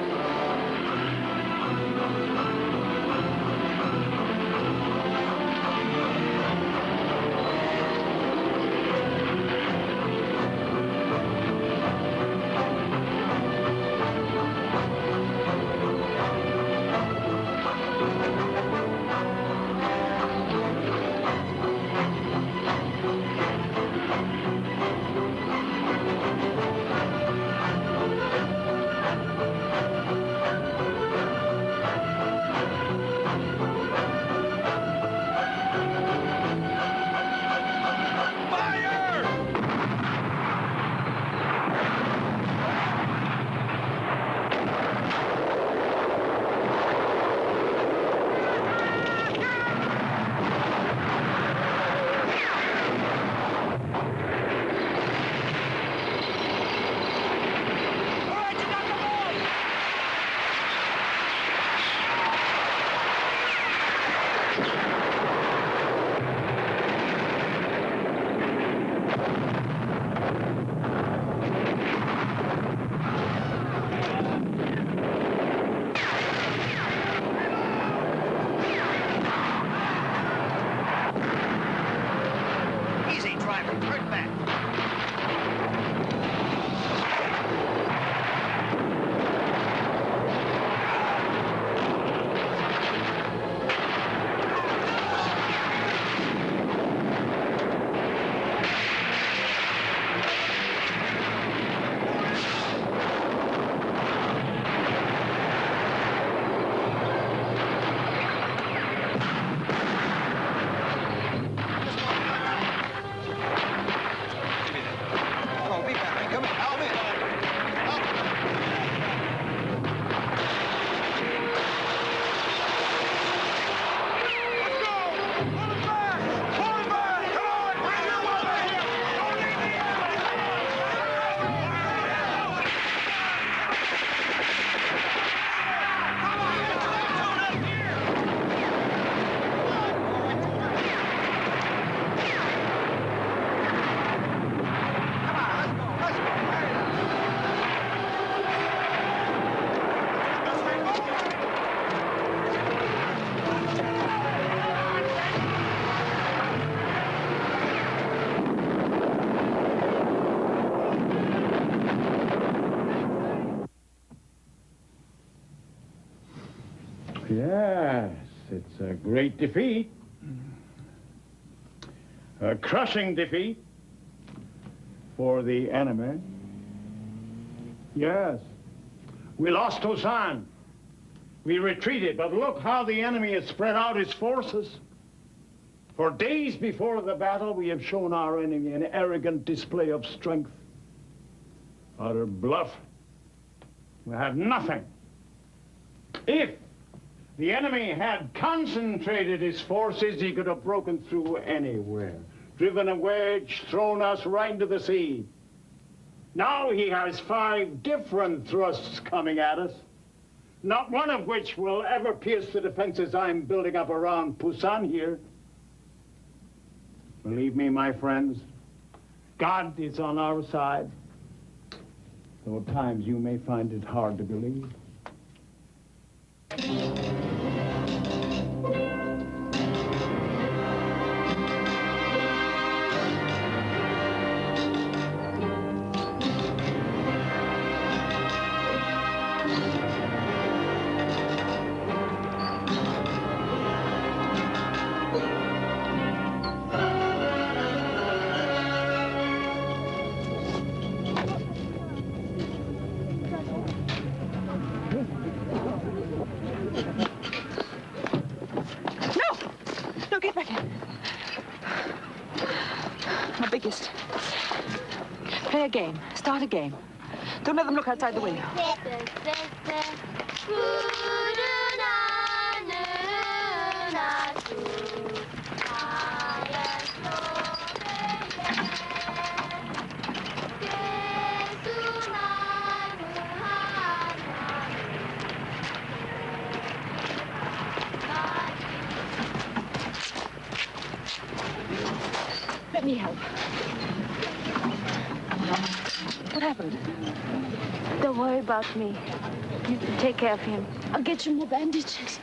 Yes, it's a great defeat. A crushing defeat for the enemy. Yes. We lost Osan. We retreated, but look how the enemy has spread out his forces. For days before the battle, we have shown our enemy an arrogant display of strength. Utter bluff. We had nothing. If the enemy had concentrated his forces, he could have broken through anywhere, driven a wedge, thrown us right into the sea. Now he has 5 different thrusts coming at us, not one of which will ever pierce the defenses I'm building up around Busan here. Believe me, my friends, God is on our side, though at times you may find it hard to believe. Play a game. Start a game. Don't let them look outside the window. Let me help. What happened? Don't worry about me. You can take care of him. I'll get you more bandages.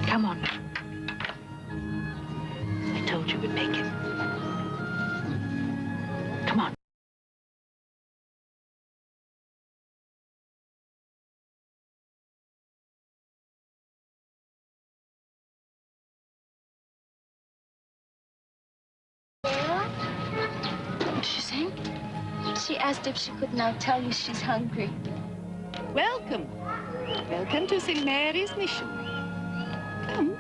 Come on. I told you we'd make it. Come on. What did she say? She asked if she could now tell you she's hungry. Welcome. Welcome to St. Mary's Mission. Come.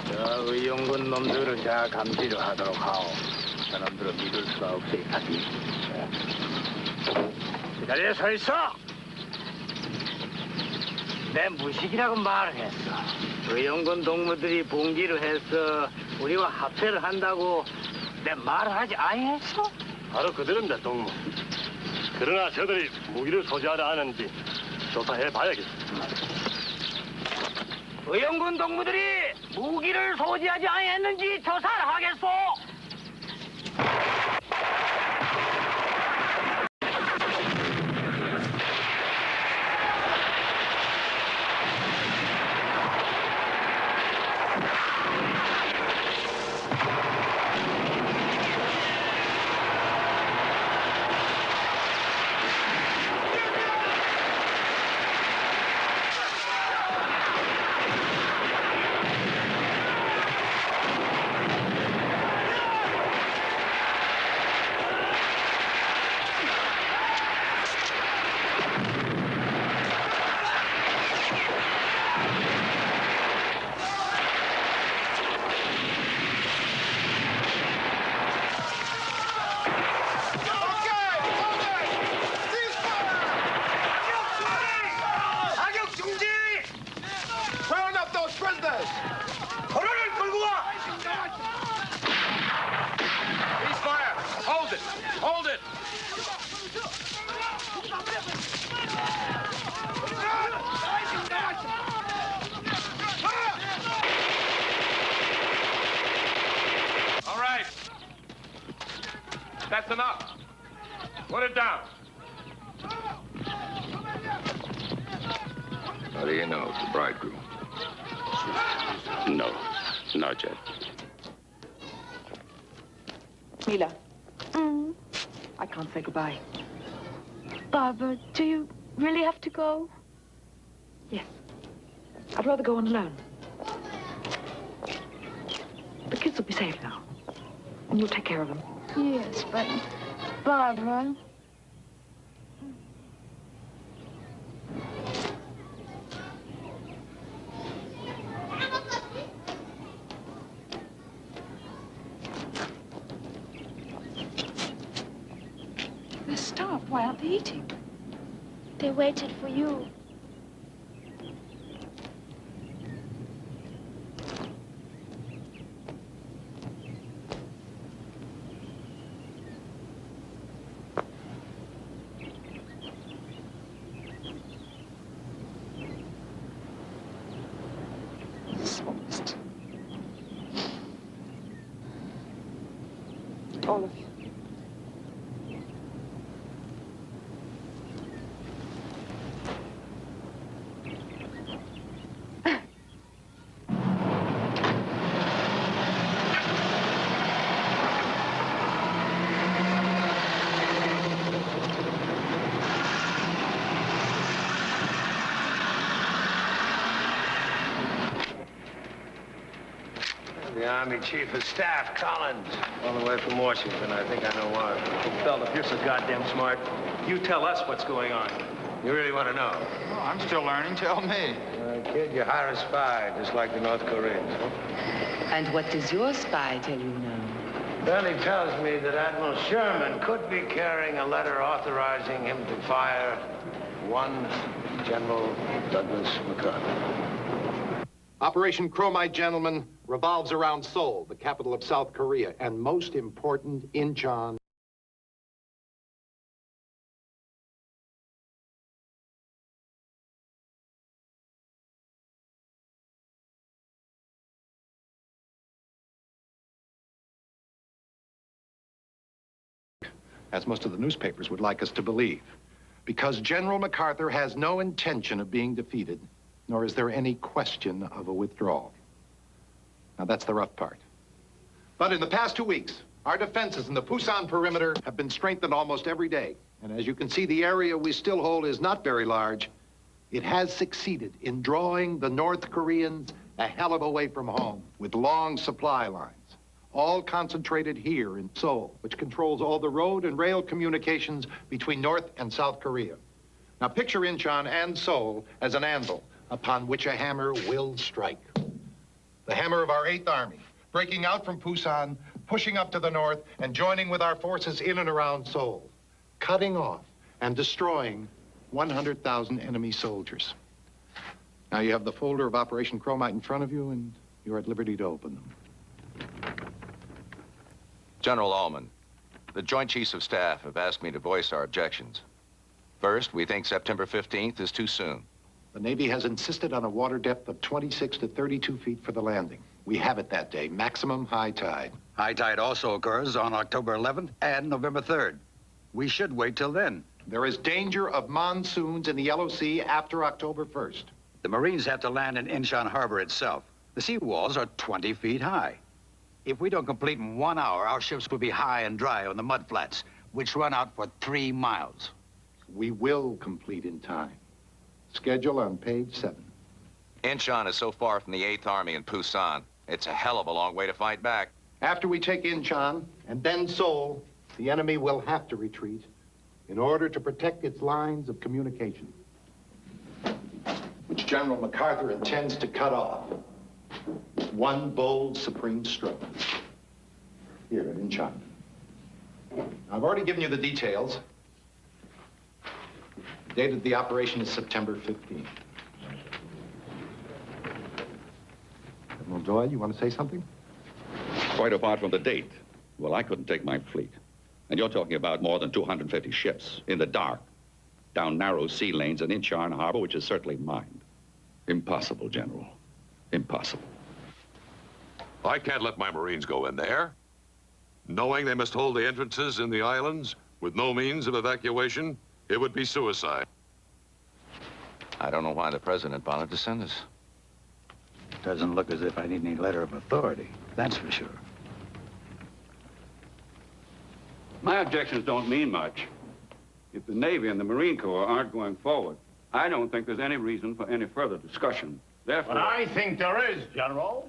저 의용군 놈들을 잘 감시를 하도록 하오. 사람들은 믿을 수가 없으니 하지. 기다려 서 있어. 내 무식이라고 말을 했어. 의용군 동무들이 봉기를 해서 우리와 합세를 한다고 내 말을 하지 아니했어? 바로 그들입니다, 동무. 그러나 저들이 무기를 소지하지 않은지 조사해 봐야겠어. 의용군 동무들이 무기를 소지하지 아니 했는지 조사를 하겠소. That's enough. Put it down. How do you know it's the bridegroom? No, not yet. Mila. I can't say goodbye. Barbara, do you really have to go? Yes. I'd rather go on alone. The kids will be safe now. And you'll take care of them. Yes, but Barbara... They're starved. Why aren't they eating? They waited for you. All of you. The Army Chief of Staff, Collins, all the way from Washington. I think I know why. Fella, if you're so goddamn smart, you tell us what's going on. You really want to know? Oh, I'm still learning. Tell me. Kid, you hire a spy, just like the North Koreans. Huh? And what does your spy tell you now? Well, he tells me that Admiral Sherman could be carrying a letter authorizing him to fire one General Douglas MacArthur. Operation Chromite, gentlemen, revolves around Seoul, the capital of South Korea, and most important, Inchon. As most of the newspapers would like us to believe, because General MacArthur has no intention of being defeated, nor is there any question of a withdrawal. Now, that's the rough part. But in the past 2 weeks, our defenses in the Pusan perimeter have been strengthened almost every day. And as you can see, the area we still hold is not very large. It has succeeded in drawing the North Koreans a hell of a way from home with long supply lines, all concentrated here in Seoul, which controls all the road and rail communications between North and South Korea. Now, picture Inchon and Seoul as an anvil upon which a hammer will strike. The hammer of our 8th Army, breaking out from Pusan, pushing up to the north, and joining with our forces in and around Seoul, cutting off and destroying 100,000 enemy soldiers. Now, you have the folder of Operation Chromite in front of you, and you're at liberty to open them. General Allman, the Joint Chiefs of Staff have asked me to voice our objections. First, we think September 15th is too soon. The Navy has insisted on a water depth of 26 to 32 feet for the landing. We have it that day, maximum high tide. High tide also occurs on October 11th and November 3rd. We should wait till then. There is danger of monsoons in the Yellow Sea after October 1st. The Marines have to land in Inchon Harbor itself. The sea walls are 20 feet high. If we don't complete in 1 hour, our ships will be high and dry on the mudflats, which run out for 3 miles. We will complete in time. Schedule on page 7. Inchon is so far from the 8th Army in Pusan. It's a hell of a long way to fight back. After we take Inchon and then Seoul, the enemy will have to retreat in order to protect its lines of communication, which General MacArthur intends to cut off. One bold, supreme stroke. Here at Inchon. I've already given you the details. The date of the operation is September 15th. Admiral Doyle, you want to say something? Quite apart from the date, well, I couldn't take my fleet. And you're talking about more than 250 ships in the dark, down narrow sea lanes in Inchon Harbor, which is certainly mined. Impossible, General. Impossible. I can't let my Marines go in there. Knowing they must hold the entrances in the islands with no means of evacuation, it would be suicide. I don't know why the president wanted to send us. Doesn't look as if I need any letter of authority, that's for sure. My objections don't mean much. If the Navy and the Marine Corps aren't going forward, I don't think there's any reason for any further discussion. Therefore... But I think there is, General.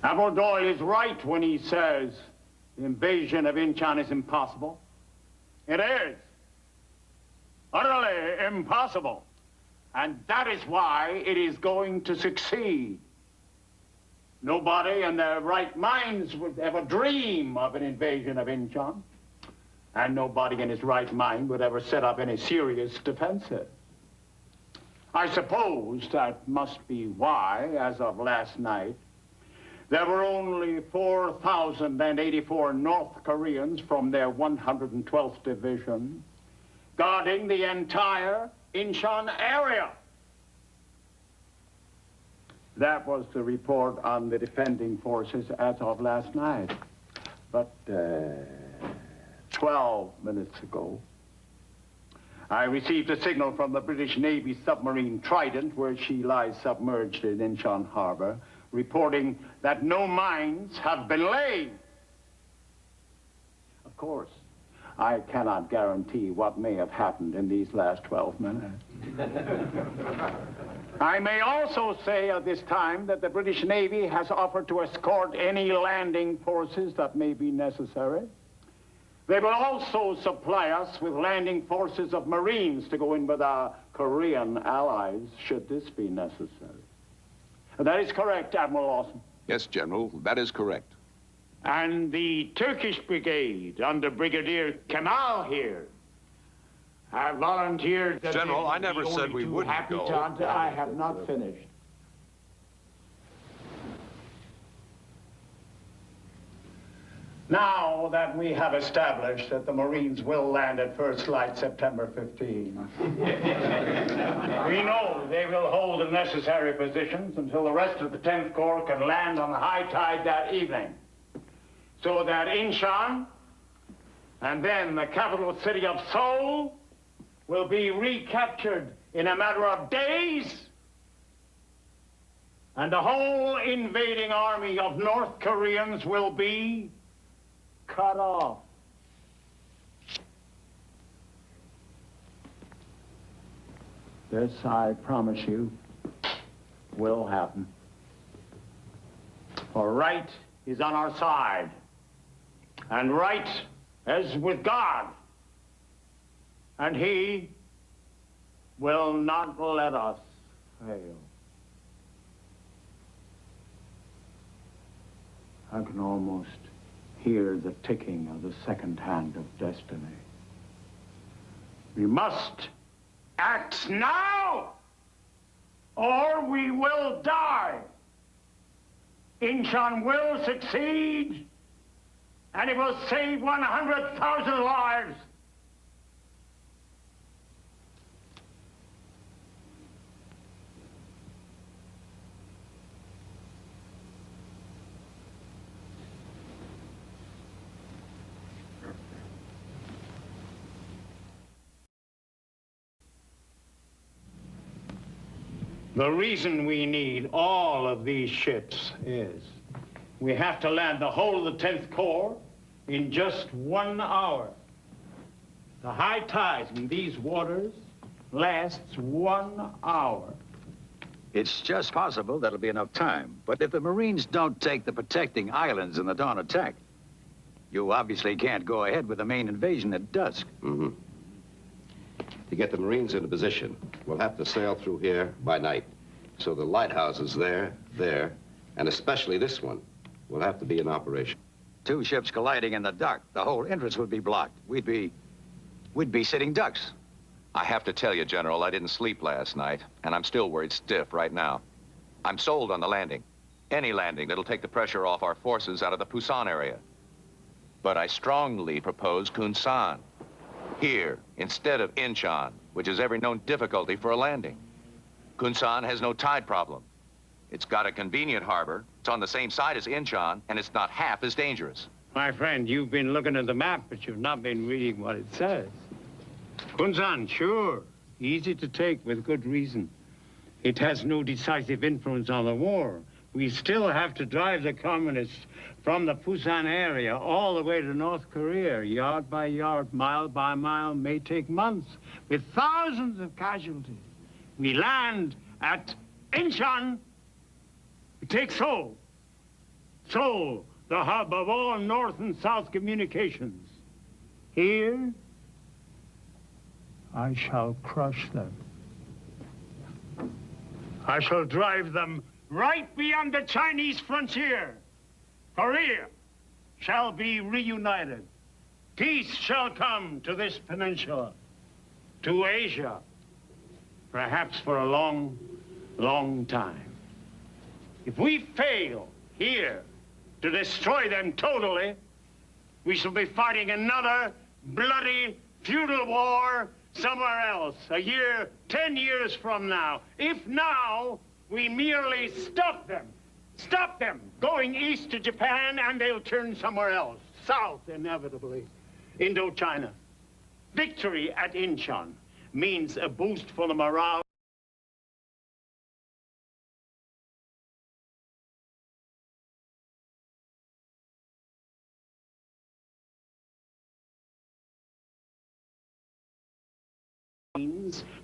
Admiral Doyle is right when he says the invasion of Inchon is impossible. It is. Utterly impossible. And that is why it is going to succeed. Nobody in their right minds would ever dream of an invasion of Inchon. And nobody in his right mind would ever set up any serious defenses. I suppose that must be why, as of last night, there were only 4,084 North Koreans from their 112th Division guarding the entire Inchon area. That was the report on the defending forces as of last night. But 12 minutes ago, I received a signal from the British Navy submarine Trident, where she lies submerged in Inchon Harbor, reporting that no mines have been laid. Of course, I cannot guarantee what may have happened in these last 12 minutes. I may also say at this time that the British Navy has offered to escort any landing forces that may be necessary. They will also supply us with landing forces of Marines to go in with our Korean allies, should this be necessary. That is correct, Admiral Lawson. Yes, General, that is correct. And the Turkish brigade under Brigadier Kemal here have volunteered that General, I never said we wouldn't go. I have not finished. Now that we have established that the Marines will land at first light September 15, we know they will hold the necessary positions until the rest of the 10th Corps can land on the high tide that evening, so that Inchon and then the capital city of Seoul will be recaptured in a matter of days, and the whole invading army of North Koreans will be cut off. This, I promise you, will happen. For right is on our side. And right is with God. And he will not let us fail. I can almost hear the ticking of the second hand of destiny. We must act now, or we will die. Inchon will succeed, and it will save 100,000 lives. The reason we need all of these ships is we have to land the whole of the 10th Corps in just 1 hour. The high tides in these waters lasts 1 hour. It's just possible that'll be enough time. But if the Marines don't take the protecting islands in the dawn attack, you obviously can't go ahead with the main invasion at dusk. Mm-hmm. To get the Marines into position, we'll have to sail through here by night. So the lighthouses there, and especially this one, will have to be in operation. Two ships colliding in the dark, the whole entrance would be blocked. We'd be sitting ducks. I have to tell you, General, I didn't sleep last night, and I'm still worried stiff right now. I'm sold on the landing. Any landing that'll take the pressure off our forces out of the Pusan area. But I strongly propose Kunsan, here, instead of Inchon, which has every known difficulty for a landing. Kunsan has no tide problem. It's got a convenient harbor, it's on the same side as Inchon, and it's not half as dangerous. My friend, you've been looking at the map, but you've not been reading what it says. Kunsan, sure, easy to take with good reason. It has no decisive influence on the war. We still have to drive the communists from the Pusan area all the way to North Korea. Yard by yard, mile by mile, may take months, with thousands of casualties. We land at Inchon. We take Seoul. Seoul, the hub of all North and South communications. Here, I shall crush them. I shall drive them right beyond the Chinese frontier. Korea shall be reunited. Peace shall come to this peninsula, to Asia, perhaps for a long, long time. If we fail here to destroy them totally, we shall be fighting another bloody feudal war somewhere else, a year, 10 years from now. If now we merely stop them going east to Japan, and they'll turn somewhere else, south inevitably, Indochina. Victory at Inchon means a boost for the morale.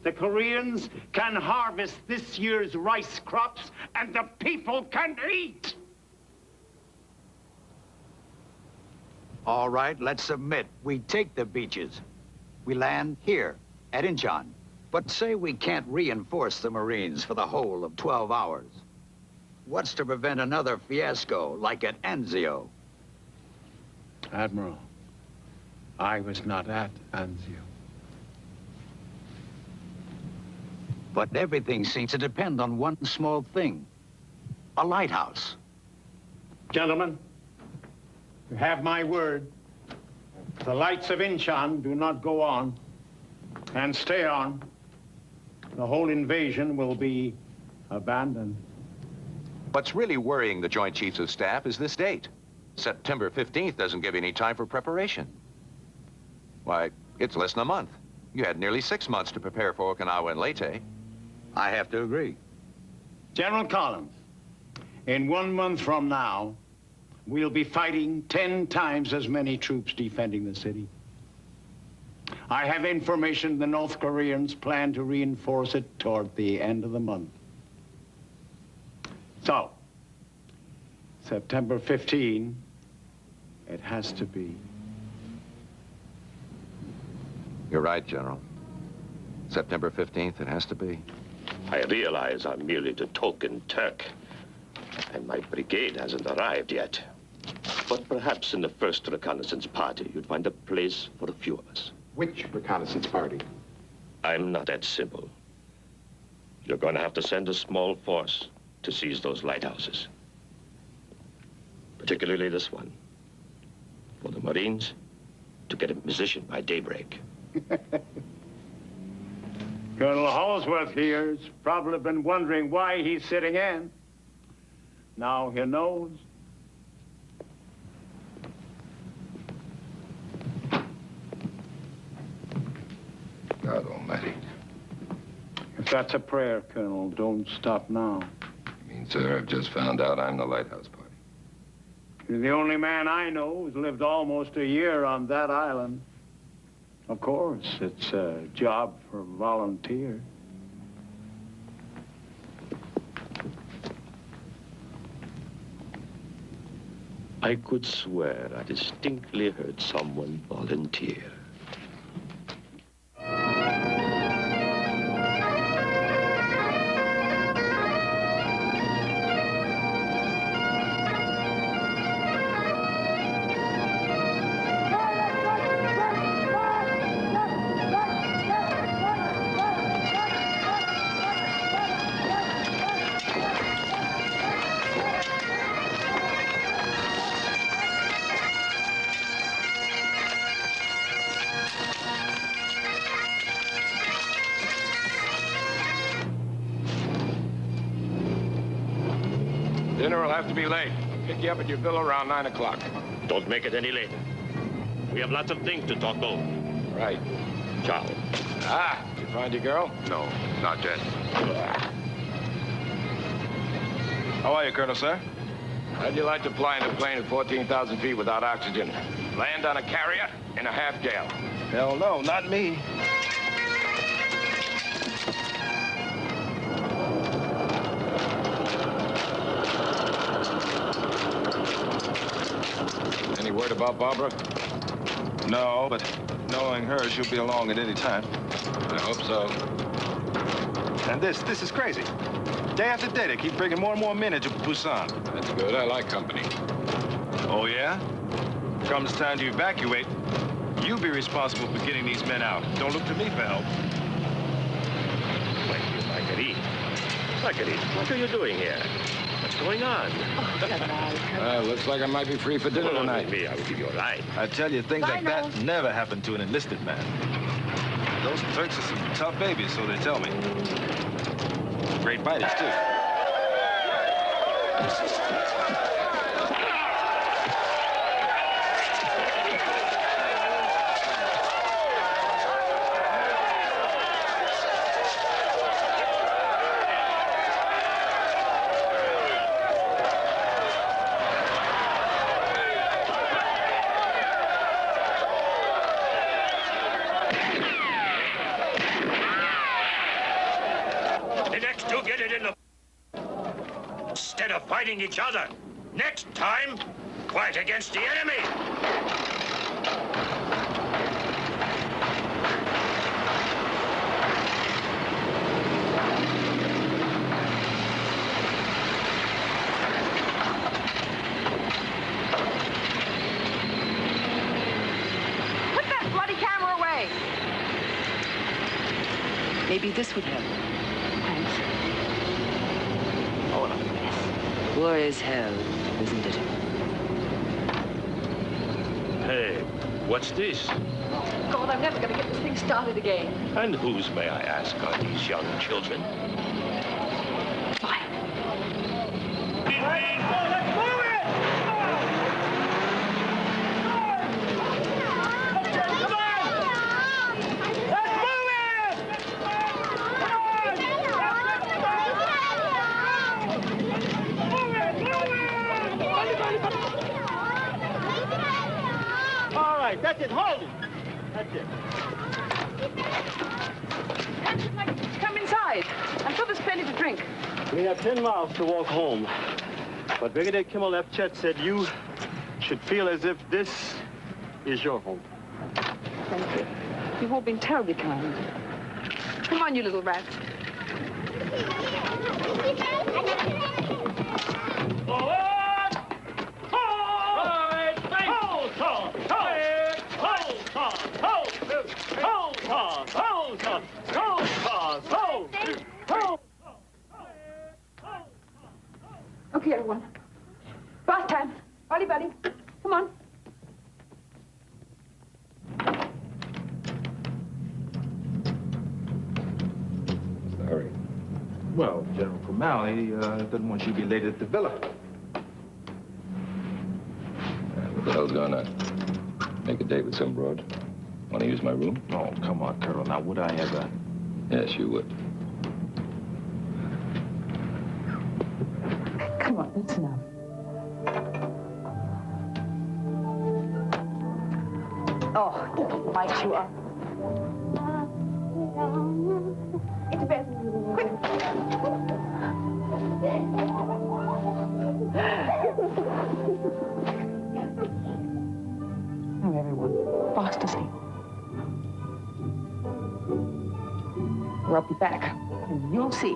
The Koreans can harvest this year's rice crops, and the people can eat. All right, let's submit. We take the beaches. We land here at Inchon. But say we can't reinforce the Marines for the whole of 12 hours. What's to prevent another fiasco like at Anzio? Admiral, I was not at Anzio. But everything seems to depend on one small thing. A lighthouse. Gentlemen, you have my word. The lights of Inchon do not go on and stay on. The whole invasion will be abandoned. What's really worrying the Joint Chiefs of Staff is this date. September 15th doesn't give you any time for preparation. Why, it's less than a month. You had nearly 6 months to prepare for Okinawa and Leyte. I have to agree. General Collins, in 1 month from now, we'll be fighting 10 times as many troops defending the city. I have information the North Koreans plan to reinforce it toward the end of the month. So, September 15, it has to be. You're right, General. September 15th, it has to be. I realize I'm merely the token Turk, and my brigade hasn't arrived yet. But perhaps in the first reconnaissance party, you'd find a place for a few of us. Which reconnaissance party? I'm not that simple. You're going to have to send a small force to seize those lighthouses. Particularly this one. For the Marines to get in position by daybreak. Colonel Halsworth here's probably been wondering why he's sitting in. Now he knows. God almighty. If that's a prayer, Colonel, don't stop now. I mean, sir, I've just found out I'm the lighthouse party. You're the only man I know who's lived almost a year on that island. Of course, it's a job for volunteers. I could swear I distinctly heard someone volunteer. Dinner will have to be late. Pick you up at your villa around 9 o'clock. Don't make it any later. We have lots of things to talk over. Right. Ciao. Ah, did you find your girl? No, not yet. How are you, Colonel, sir? How'd you like to fly in a plane at 14,000 feet without oxygen? Land on a carrier in a half gale? Hell no, not me. Any word about Barbara? No, but knowing her, she'll be along at any time. I hope so. And this is crazy. Day after day, they keep bringing more and more men into Busan. That's good. I like company. Oh, yeah? Comes time to evacuate, you'll be responsible for getting these men out. Don't look to me for help. Thank you, Marguerite. Marguerite, what are you doing here? What's going on? Looks like I might be free for dinner tonight. Me, I will give you a ride. I tell you, things like that never happen to an enlisted man. Those Turks are some tough babies, so they tell me. Great fighters, too. Fighting each other. Next time, fight against the enemy. Put that bloody camera away. Maybe this would help. Thanks. Oh, no. War is hell, isn't it? Hey, what's this? Oh, God, I'm never going to get this thing started again. And whose, may I ask, are these young children? Fine. That's it, hold it. That's it. Come inside. I'm sure there's plenty to drink. We have 10 miles to walk home. But Brigadier Kimmel Chet said you should feel as if this is your home. Thank you. You've all been terribly kind. Come on, you little rats. Okay, everyone. Bath time. Buddy, buddy. Come on. What's the hurry? Well, General Kamali doesn't want you to be late at the villa. What the hell's going on? Make a date with some broad? Want to use my room? Oh, come on, Colonel. Now, would I ever? Yes, you would. Come on, that's enough. Oh, don't light you up. Into bed. Quick. or I'll be back, and you'll see.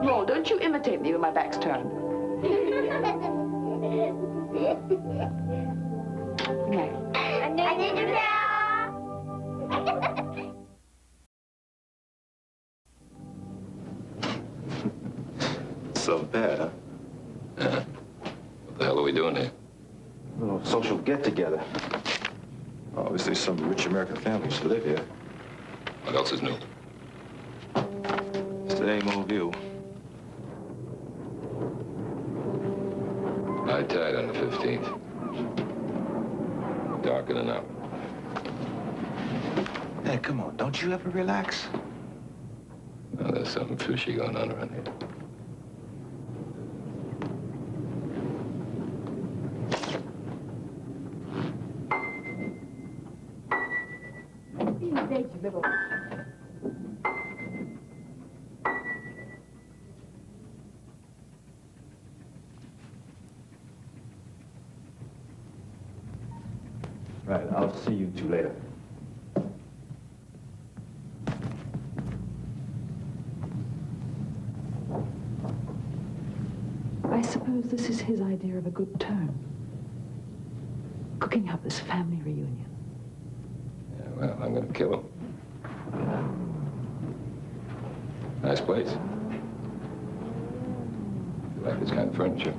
Roll, don't you imitate me when my back's turned. Good night. So bad, huh? Yeah. What the hell are we doing here? A little social get-together. Obviously, some rich American families used to live here. What else is new? Same old view. High tide on the 15th. Dark in an hour. Hey, come on, don't you ever relax? Oh, there's something fishy going on around here. Little. Right, I'll see you two later. I suppose this is his idea of a good turn. Cooking up this family reunion. Yeah, well, I'm gonna kill him. Nice place. You like this kind of furniture?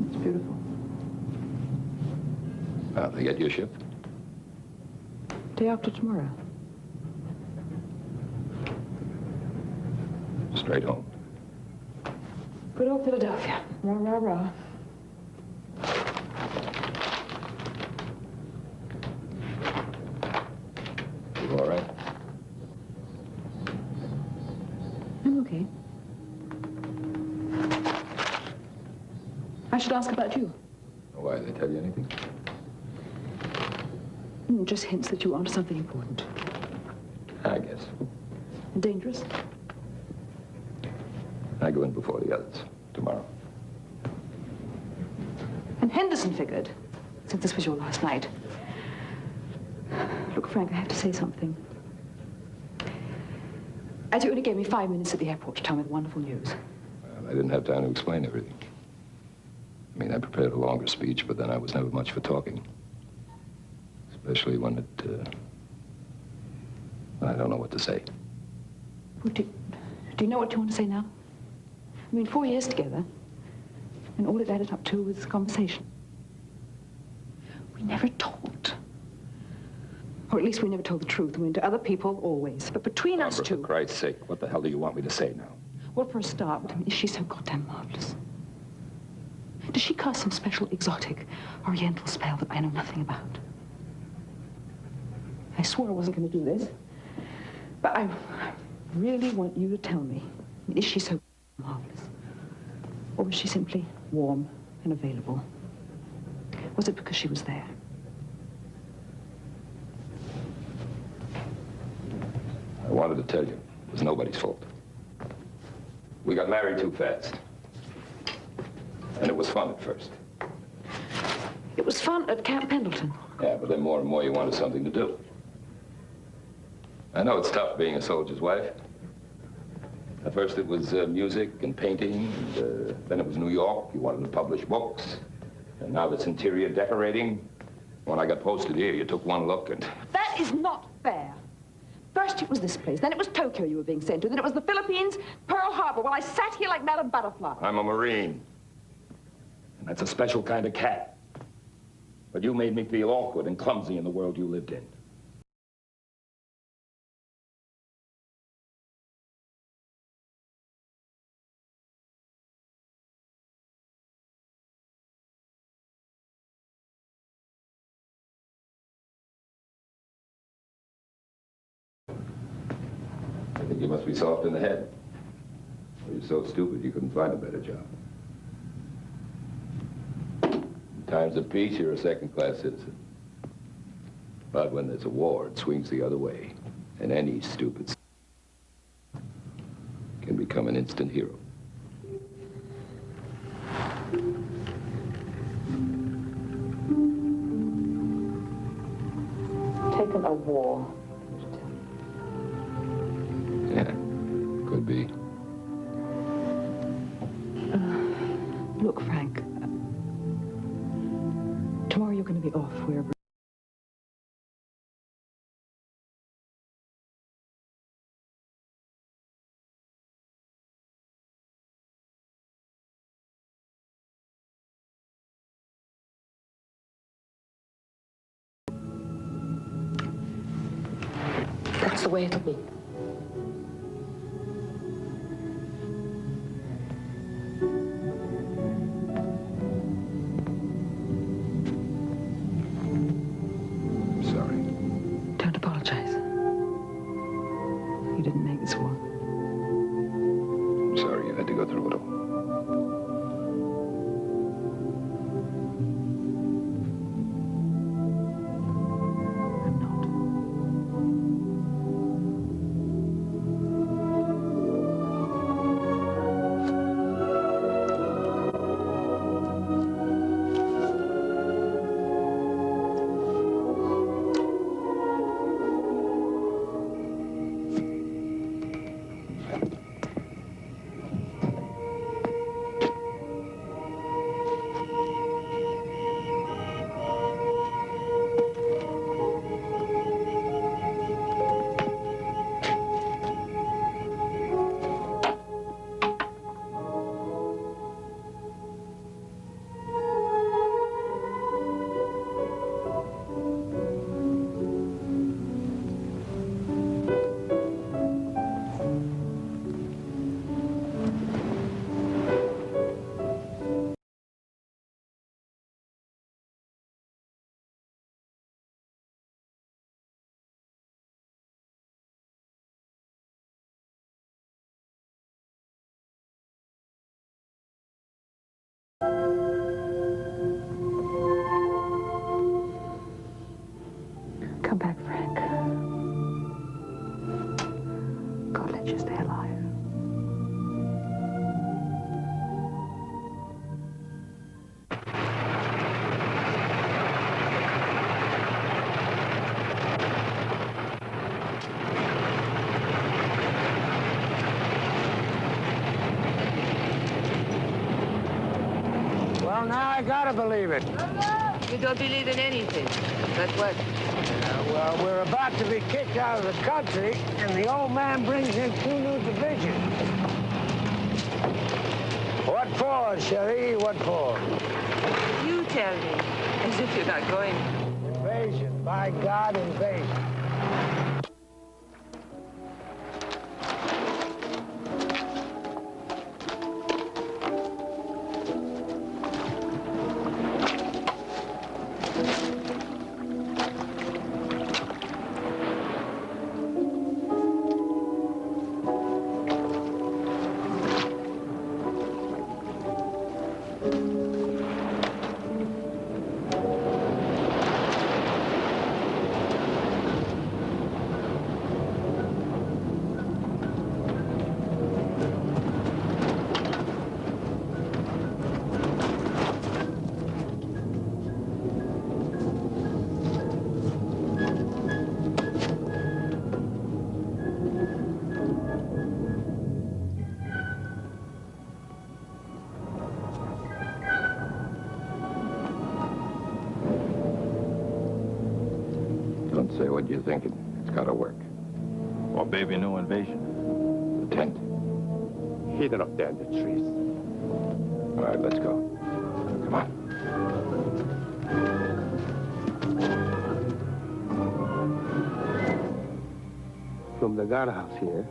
It's beautiful. How'd they get your ship? Day after tomorrow. Straight home. Good old Philadelphia. Rah, rah, rah. You all right? I'm okay. I should ask about you. Why, did they tell you anything? Just hints that you are onto something important. I guess. Dangerous? I go in before the others tomorrow. And Henderson figured, since this was your last night. Look, Frank, I have to say something. As you only gave me 5 minutes at the airport to tell me the wonderful news. Well, I didn't have time to explain everything. I mean, I prepared a longer speech, but then I was never much for talking. Especially when I don't know what to say. Well, do you know what you want to say now? I mean, 4 years together, and all it added up to was conversation. We never talked. Or at least we never told the truth. I mean, to other people, always. But between us two... For Christ's sake, what the hell do you want me to say now? Well, for a start, I mean, is she so goddamn marvelous? Does she cast some special exotic oriental spell that I know nothing about? I swore I wasn't going to do this. But I really want you to tell me, is she so marvelous? Or was she simply warm and available? Was it because she was there? I wanted to tell you. It was nobody's fault. We got married too fast. And it was fun at first. It was fun at Camp Pendleton. Yeah, but then more and more you wanted something to do. I know it's tough being a soldier's wife. At first it was music and painting, and then it was New York. You wanted to publish books. And now it's interior decorating. When I got posted here, you took one look and... That is not fair. First it was this place, then it was Tokyo you were being sent to, then it was the Philippines, Pearl Harbor. Well, I sat here like Madame Butterfly. I'm a Marine. And that's a special kind of cat. But you made me feel awkward and clumsy in the world you lived in. I think you must be soft in the head. Or you're so stupid you couldn't find a better job. In times of peace, you're a second-class citizen. But when there's a war, it swings the other way. And any stupid can become an instant hero. taken a war. Yeah, could be. Look, Frank. Tomorrow you're going to be off. We're... That's the way it'll be. Sorry. Don't apologize. You didn't make this war. I'm sorry you had to go through it all. Come back, Frank. God, let you stay alive. Well, now I gotta believe it. You don't believe in anything. But what? Well, we're about to be kicked out of the country, and the old man brings in 2 new divisions. What for, Cherie? What for? You tell me, as if you're not going. Invasion. By God, invasion. Don't say what you're thinking. It's gotta work. Or maybe no invasion. The tent. Hidden up there in the trees. All right, let's go. Come on. From the guardhouse here,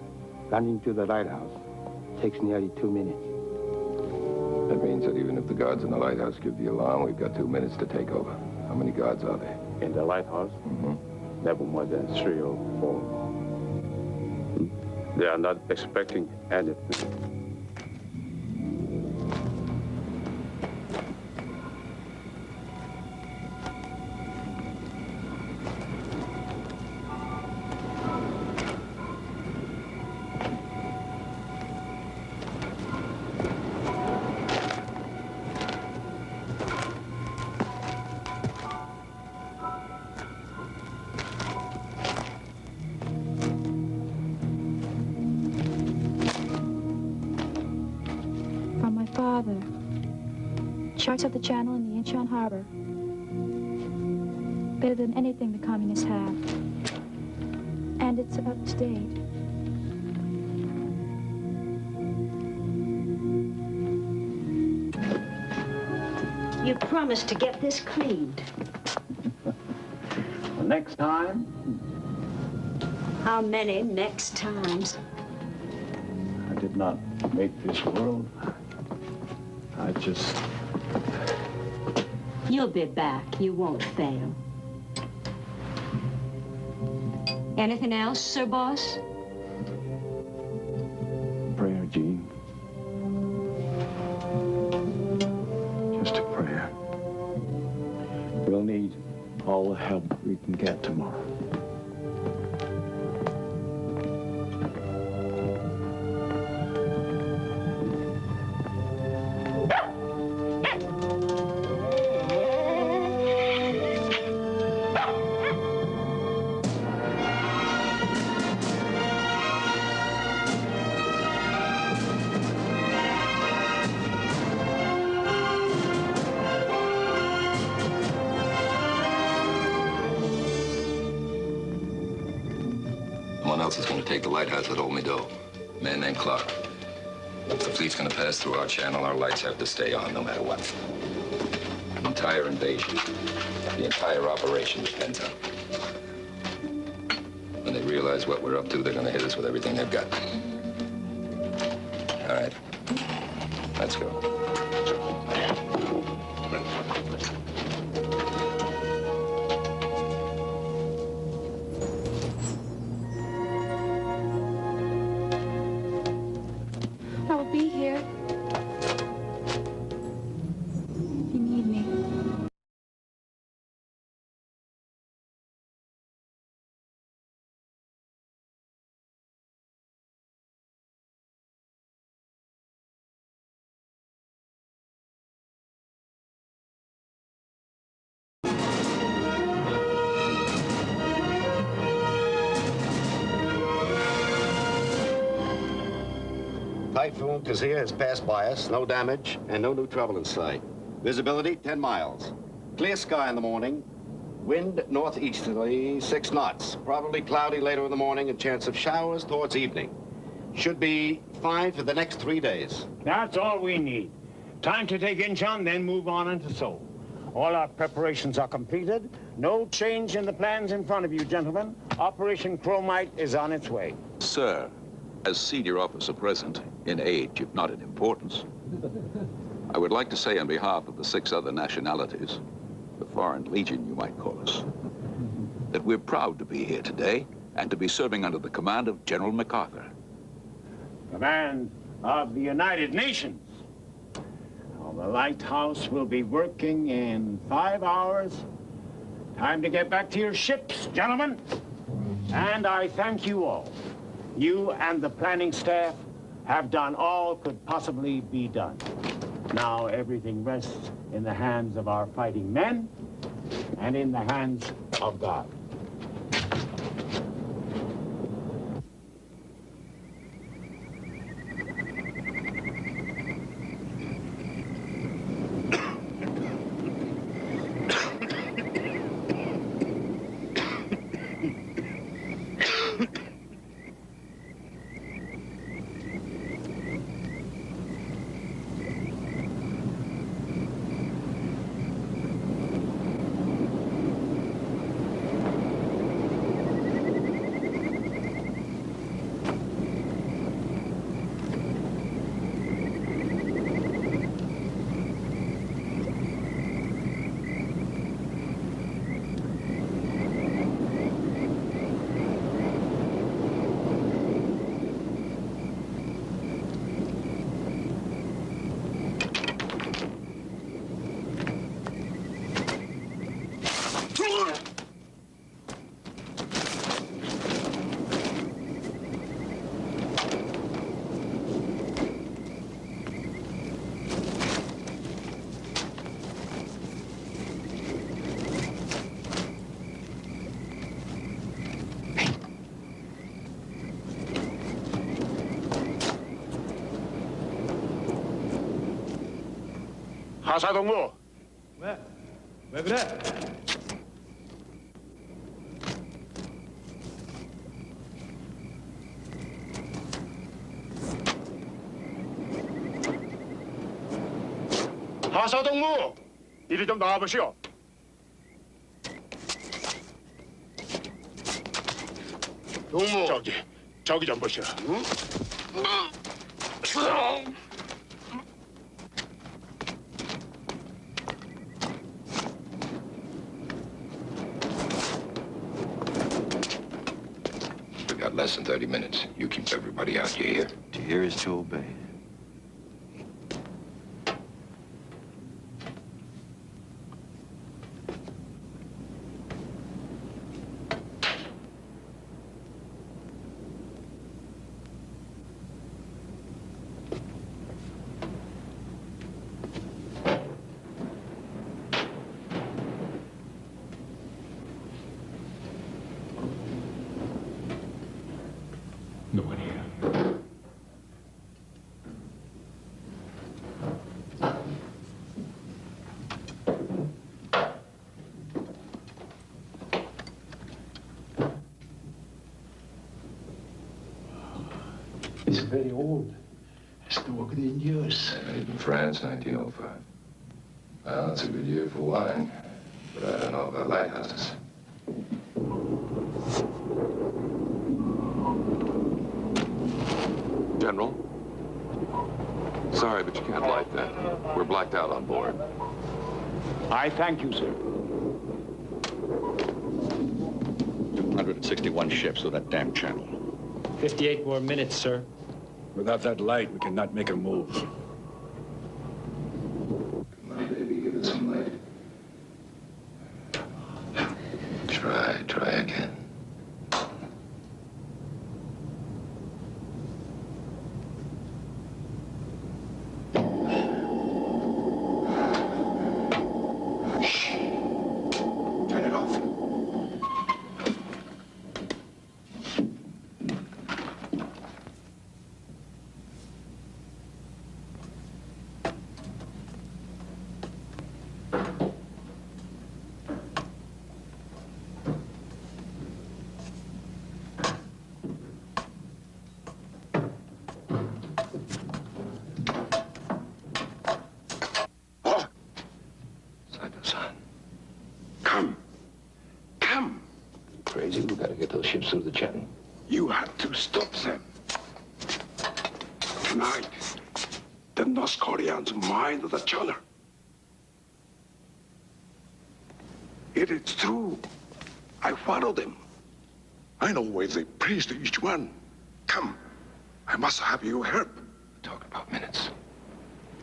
running to the lighthouse takes nearly 2 minutes. That means that even if the guards in the lighthouse give the alarm, we've got 2 minutes to take over. How many guards are there? In the lighthouse? Mm-hmm. Never more than 3 or 4. They are not expecting anything. Charts of the channel in the Inchon harbor. Better than anything the communists have. And it's up to date. You promised to get this cleaned. Next time? How many next times? I did not make this world. I just... You'll be back. You won't fail. Anything else, Sir Boss? Prayer, Jean. Just a prayer. We'll need all the help we can get tomorrow. Someone else is going to take the lighthouse at Olmedo. A man named Clark. If the fleet's going to pass through our channel, our lights have to stay on no matter what. The entire invasion, the entire operation depends on it. When they realize what we're up to, they're going to hit us with everything they've got. All right. Let's go. I will be here. If you need me. Typhoon Kazir has passed by us, no damage, and no new trouble in sight. Visibility, 10 miles. Clear sky in the morning. Wind northeasterly, 6 knots. Probably cloudy later in the morning and chance of showers towards evening. Should be fine for the next 3 days. That's all we need. Time to take Inchon, then move on into Seoul. All our preparations are completed. No change in the plans in front of you, gentlemen. Operation Chromite is on its way. Sir, as senior officer present, in age, if not in importance, I would like to say on behalf of the 6 other nationalities, the Foreign Legion, you might call us, that we're proud to be here today and to be serving under the command of General MacArthur. Command of the United Nations. Now, the lighthouse will be working in 5 hours. Time to get back to your ships, gentlemen. And I thank you all. You and the planning staff have done all could possibly be done. Now everything rests in the hands of our fighting men and in the hands of God. 하사동무. 왜? 왜 그래? 하사동무, 이리 좀 나와보시오. 동무. 저기 좀 보시오. 응? We got less than 30 minutes. You keep everybody out, you hear? To hear is to obey. No one here. It's very old. It's stored in years. Made in France, 1905. Well, that's a good year for wine. But I don't know about lighthouses. General? Sorry, but you can't light that. We're blacked out on board. I thank you, sir. 261 ships through that damn channel. 58 more minutes, sir. Without that light, we cannot make a move. Come on, baby, give it some light. Try again. Crazy, we gotta get those ships through the channel. You have to stop them. Tonight, the North Koreans mine the channel. It is true. I follow them. I know where they placed each one. Come, I must have your help. Talk about minutes.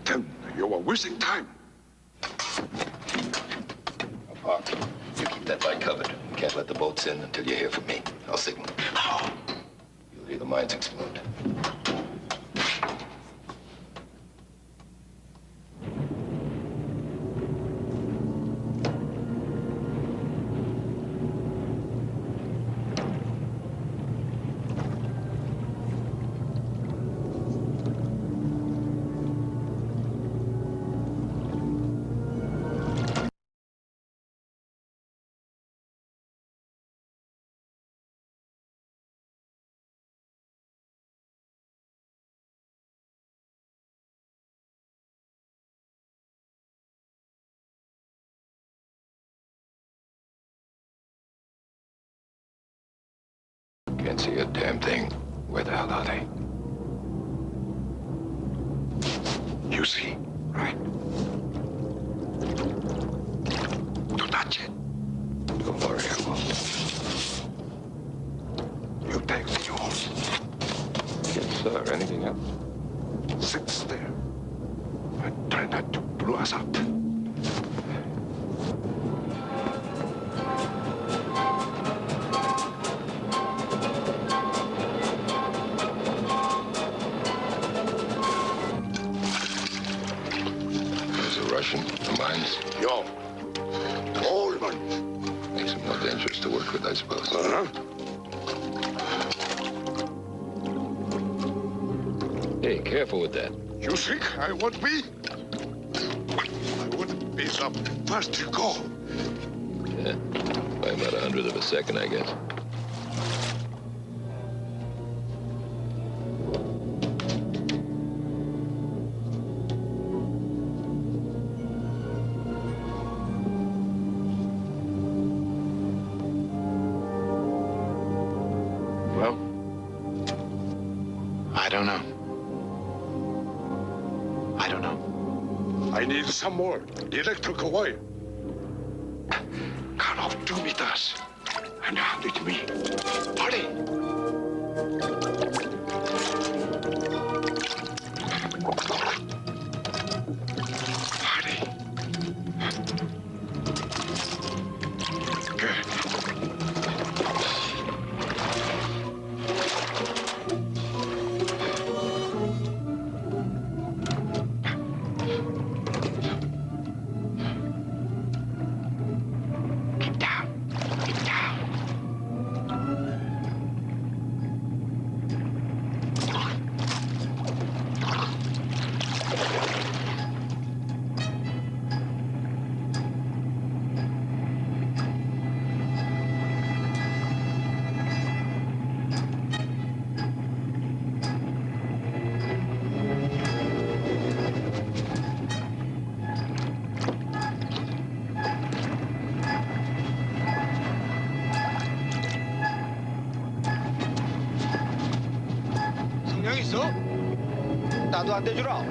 Then you are wasting time. Park, you keep that light covered. Can't let the boats in until you hear from me. I'll signal. You'll hear the mines explode. Can't see a damn thing. Where the hell are they? You see, right? Do not yet. Don't worry, I won't. You take the yours. Yes, sir. Anything else? Sits there. And try not to blow us up. The mines? Yo. Old one. Makes them more dangerous to work with, I suppose. Hey, careful with that. You think I won't be? speeds up. Faster, go. Yeah, by about 100th of a second, I guess. Well, I don't know. I don't know. I need some more electrical wire. Carl, do me this and hand it to me. Hurry! Hurry! Good. 성냥 있어? 나도 안 대주라.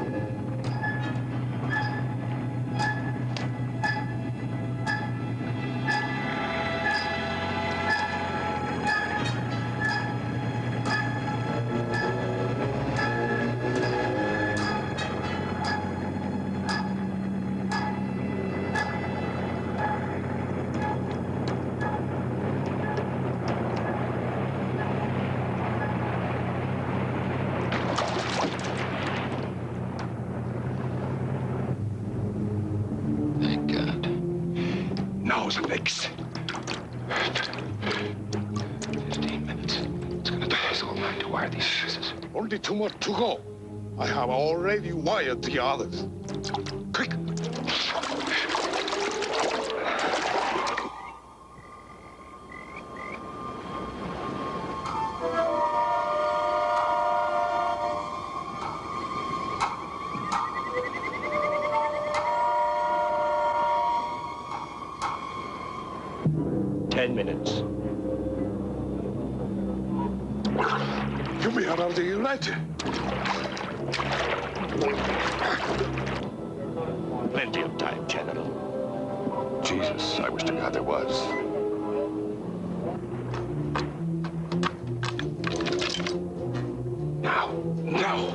Thank God. Now the fix. 15 minutes. It's gonna take us all night to wire these fuses. Only 2 more to go. I have already wired the others. Quick! Minutes. You may have the United. Plenty of time, General. Jesus, I wish to God there was. Now, now.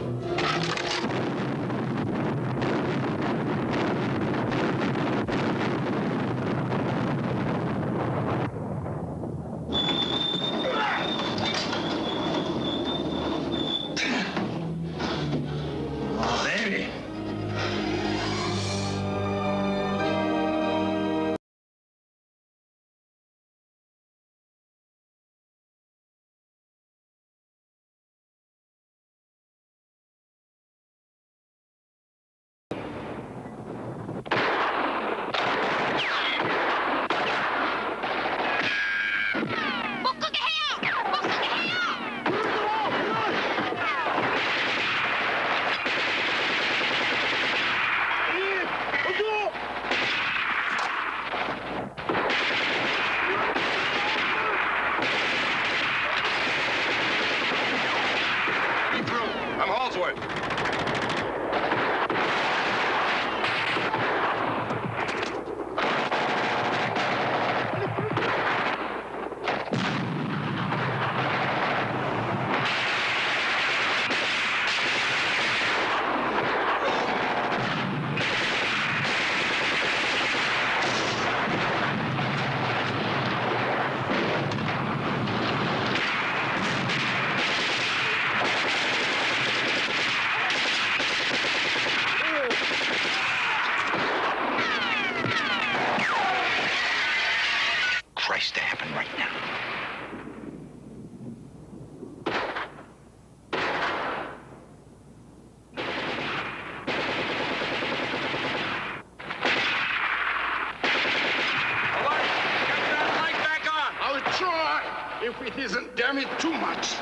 if it isn't, damn it, too much.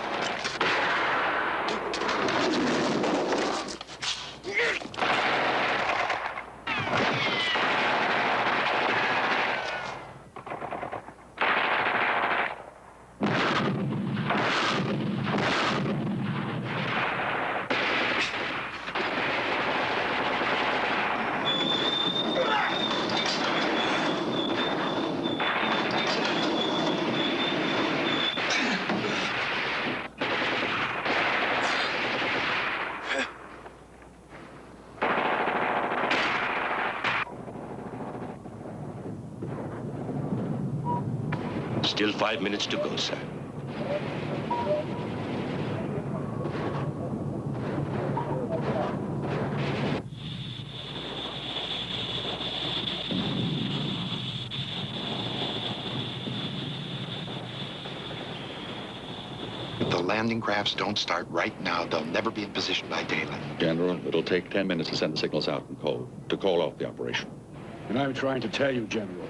Still 5 minutes to go, sir. If the landing crafts don't start right now, they'll never be in position by daylight. General, it'll take 10 minutes to send the signals out and to call off the operation. And I'm trying to tell you, General,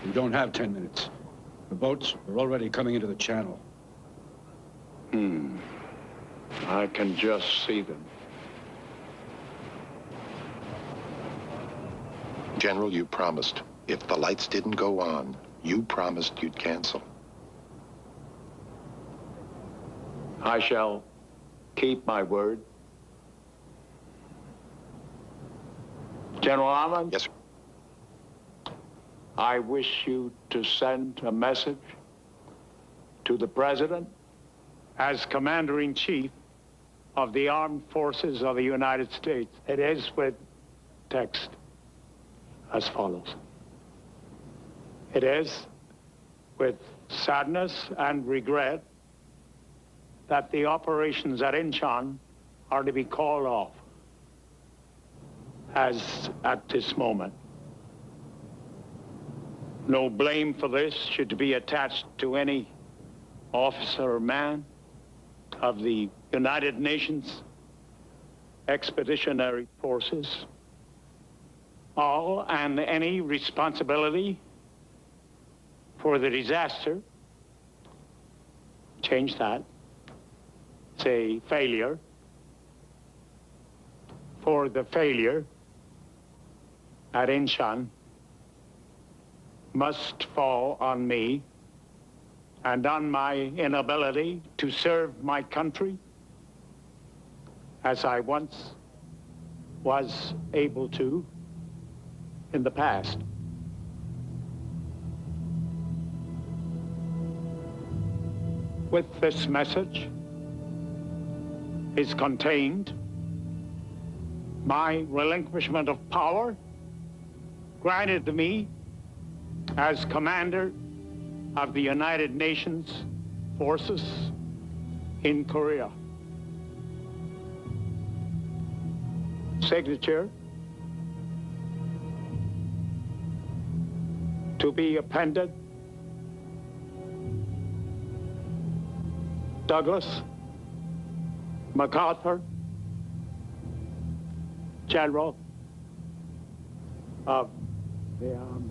we don't have 10 minutes. The boats are already coming into the channel. I can just see them. General, you promised. If the lights didn't go on, you promised you'd cancel. I shall keep my word. General Allen? Yes, sir. I wish you to send a message to the President as Commander-in-Chief of the Armed Forces of the United States. It is with text as follows. It is with sadness and regret that the operations at Inchon are to be called off as at this moment. No blame for this should be attached to any officer or man of the United Nations Expeditionary Forces. All and any responsibility for the disaster, change that, say failure, for the failure at Inchon must fall on me and on my inability to serve my country as I once was able to in the past. With this message is contained my relinquishment of power granted to me as commander of the United Nations forces in Korea. Signature to be appended, Douglas MacArthur, General of the Army.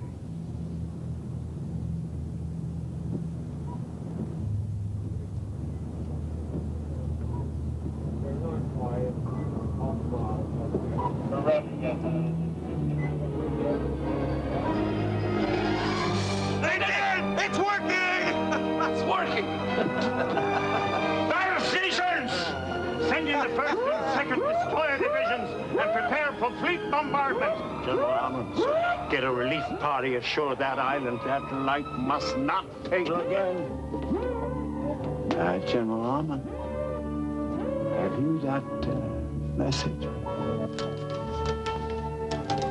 They did it! It's working! It's working! Battle stations! Send in the first and second destroyer divisions and prepare for fleet bombardment. General Almond, get a relief party ashore that island. That light must not fail again. General Almond, have you that message?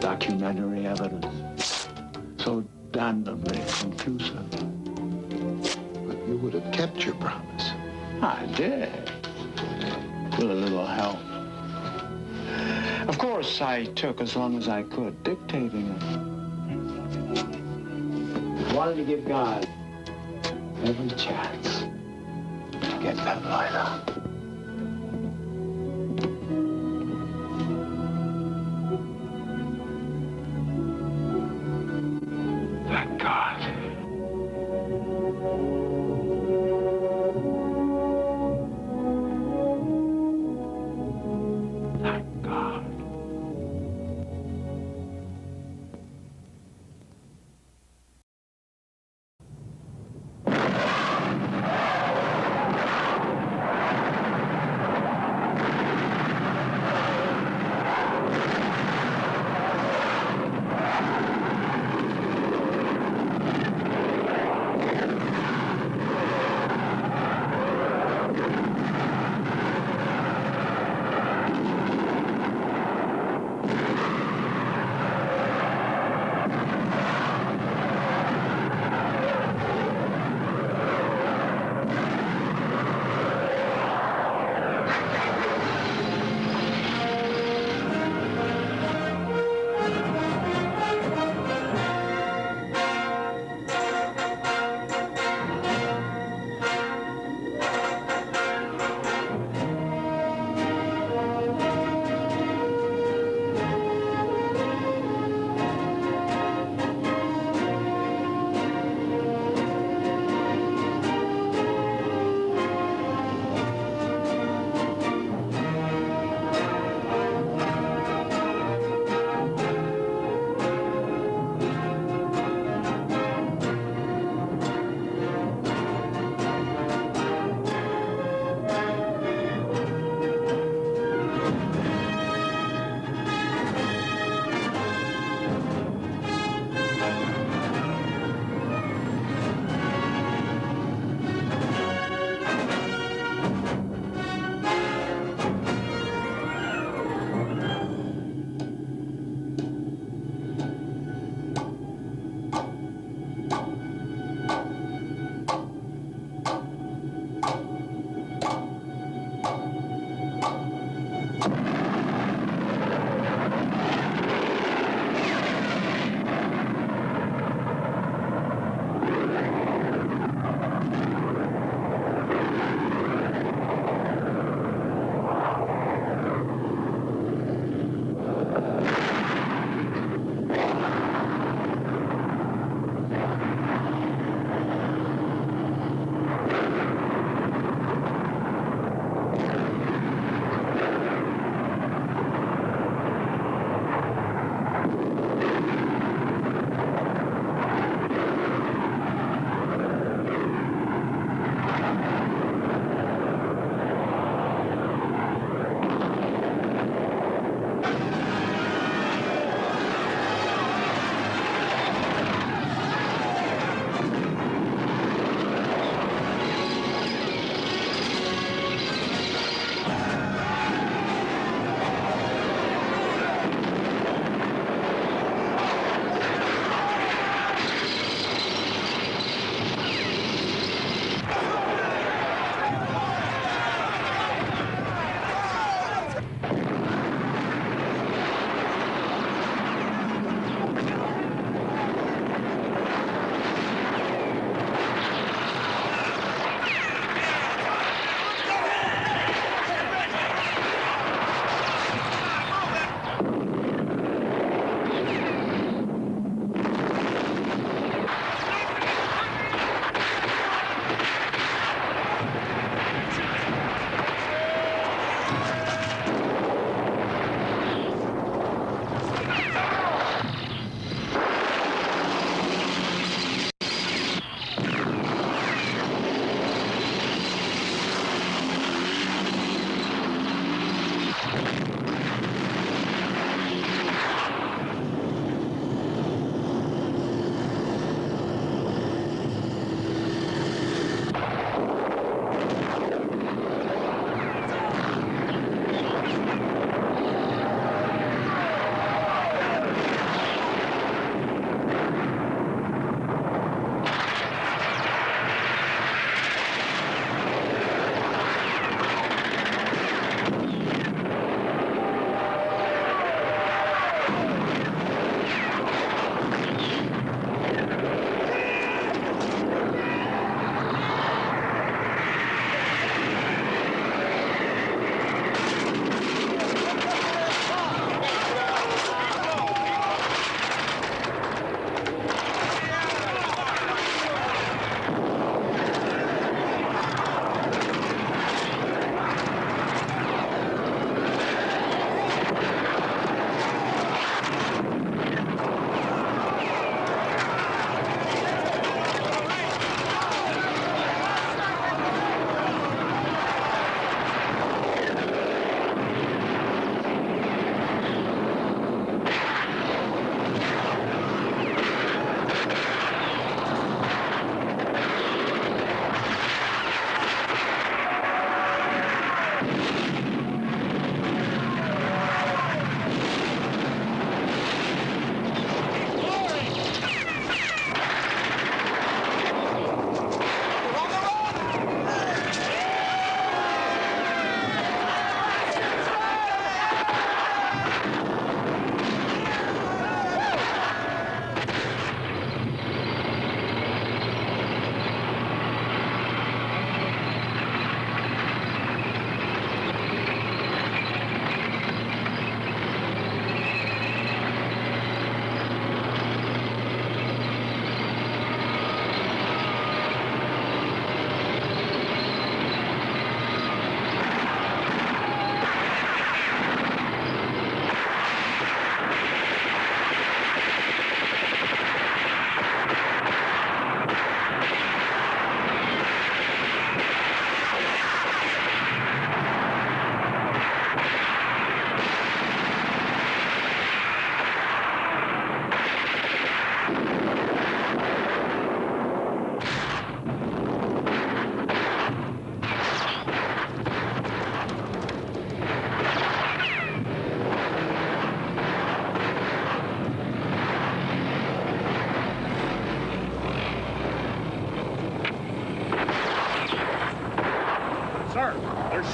Documentary evidence. So damnably conclusive. But you would have kept your promise. I did. With a little help. Of course, I took as long as I could dictating it. Wanted to give God every chance to get that light out. Thank God.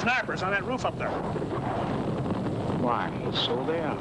Snipers on that roof up there. Why, so they are.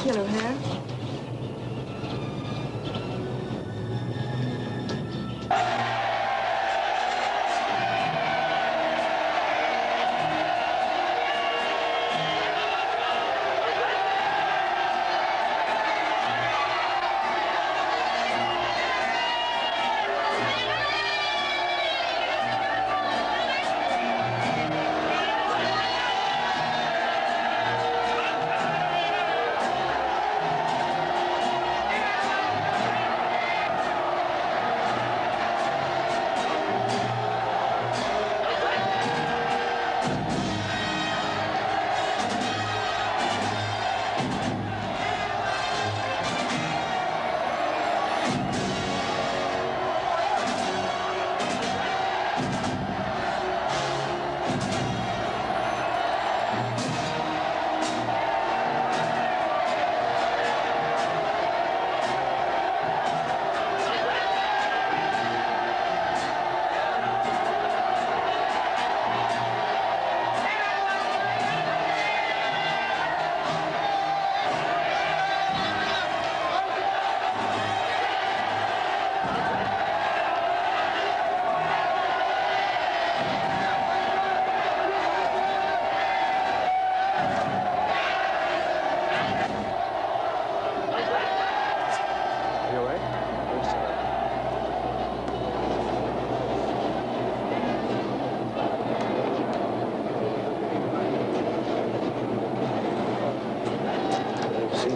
Yellow hair.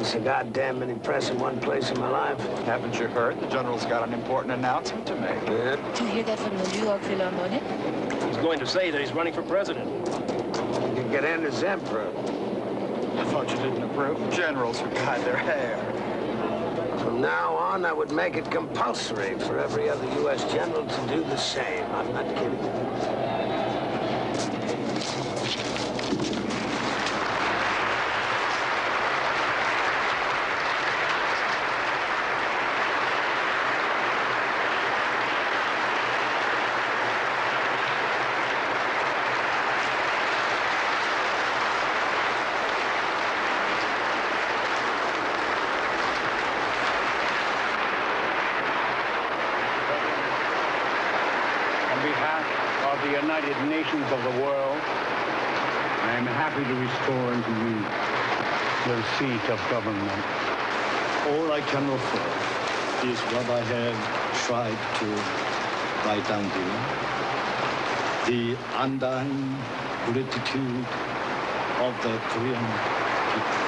So goddamn many press in one place in my life. Haven't you heard? The General's got an important announcement to make. Did you hear that from the New York Philharmonic? He's going to say that he's running for president. You can get in as emperor. I thought you didn't approve. Generals who dyed their hair. From now on, I would make it compulsory for every other U.S. general to do the same. I'm not kidding you. The United Nations of the world, I am happy to restore unto you your seat of government. All I can offer is what I have tried to write down here. The undying gratitude of the Korean people.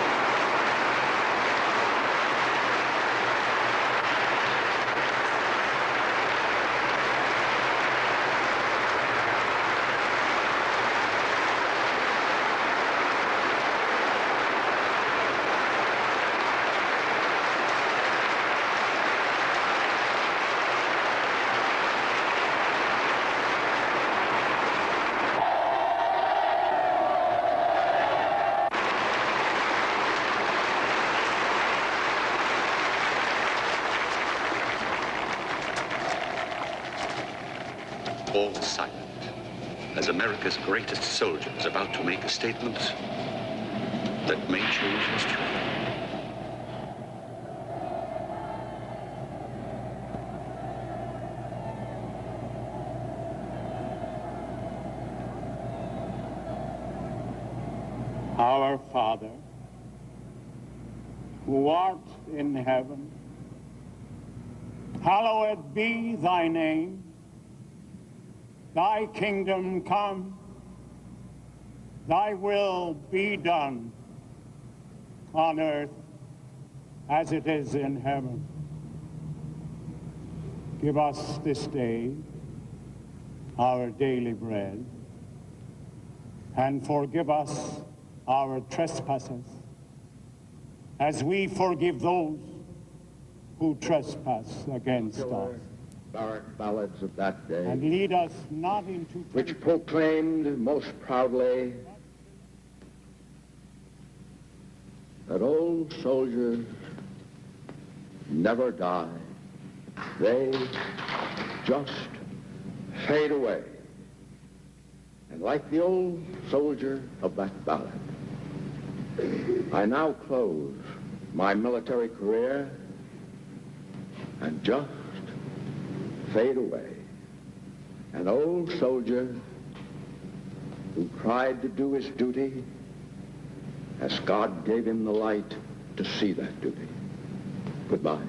All silent, as America's greatest soldier is about to make a statement that may change history. Our Father, who art in heaven, hallowed be thy name. Thy kingdom come, thy will be done on earth as it is in heaven. Give us this day our daily bread, and forgive us our trespasses, as we forgive those who trespass against us. Barrack ballads of that day, and lead us not into which proclaimed most proudly that old soldiers never die. They just fade away. And like the old soldier of that ballad, I now close my military career and just fade away. An old soldier who tried to do his duty as God gave him the light to see that duty. Goodbye.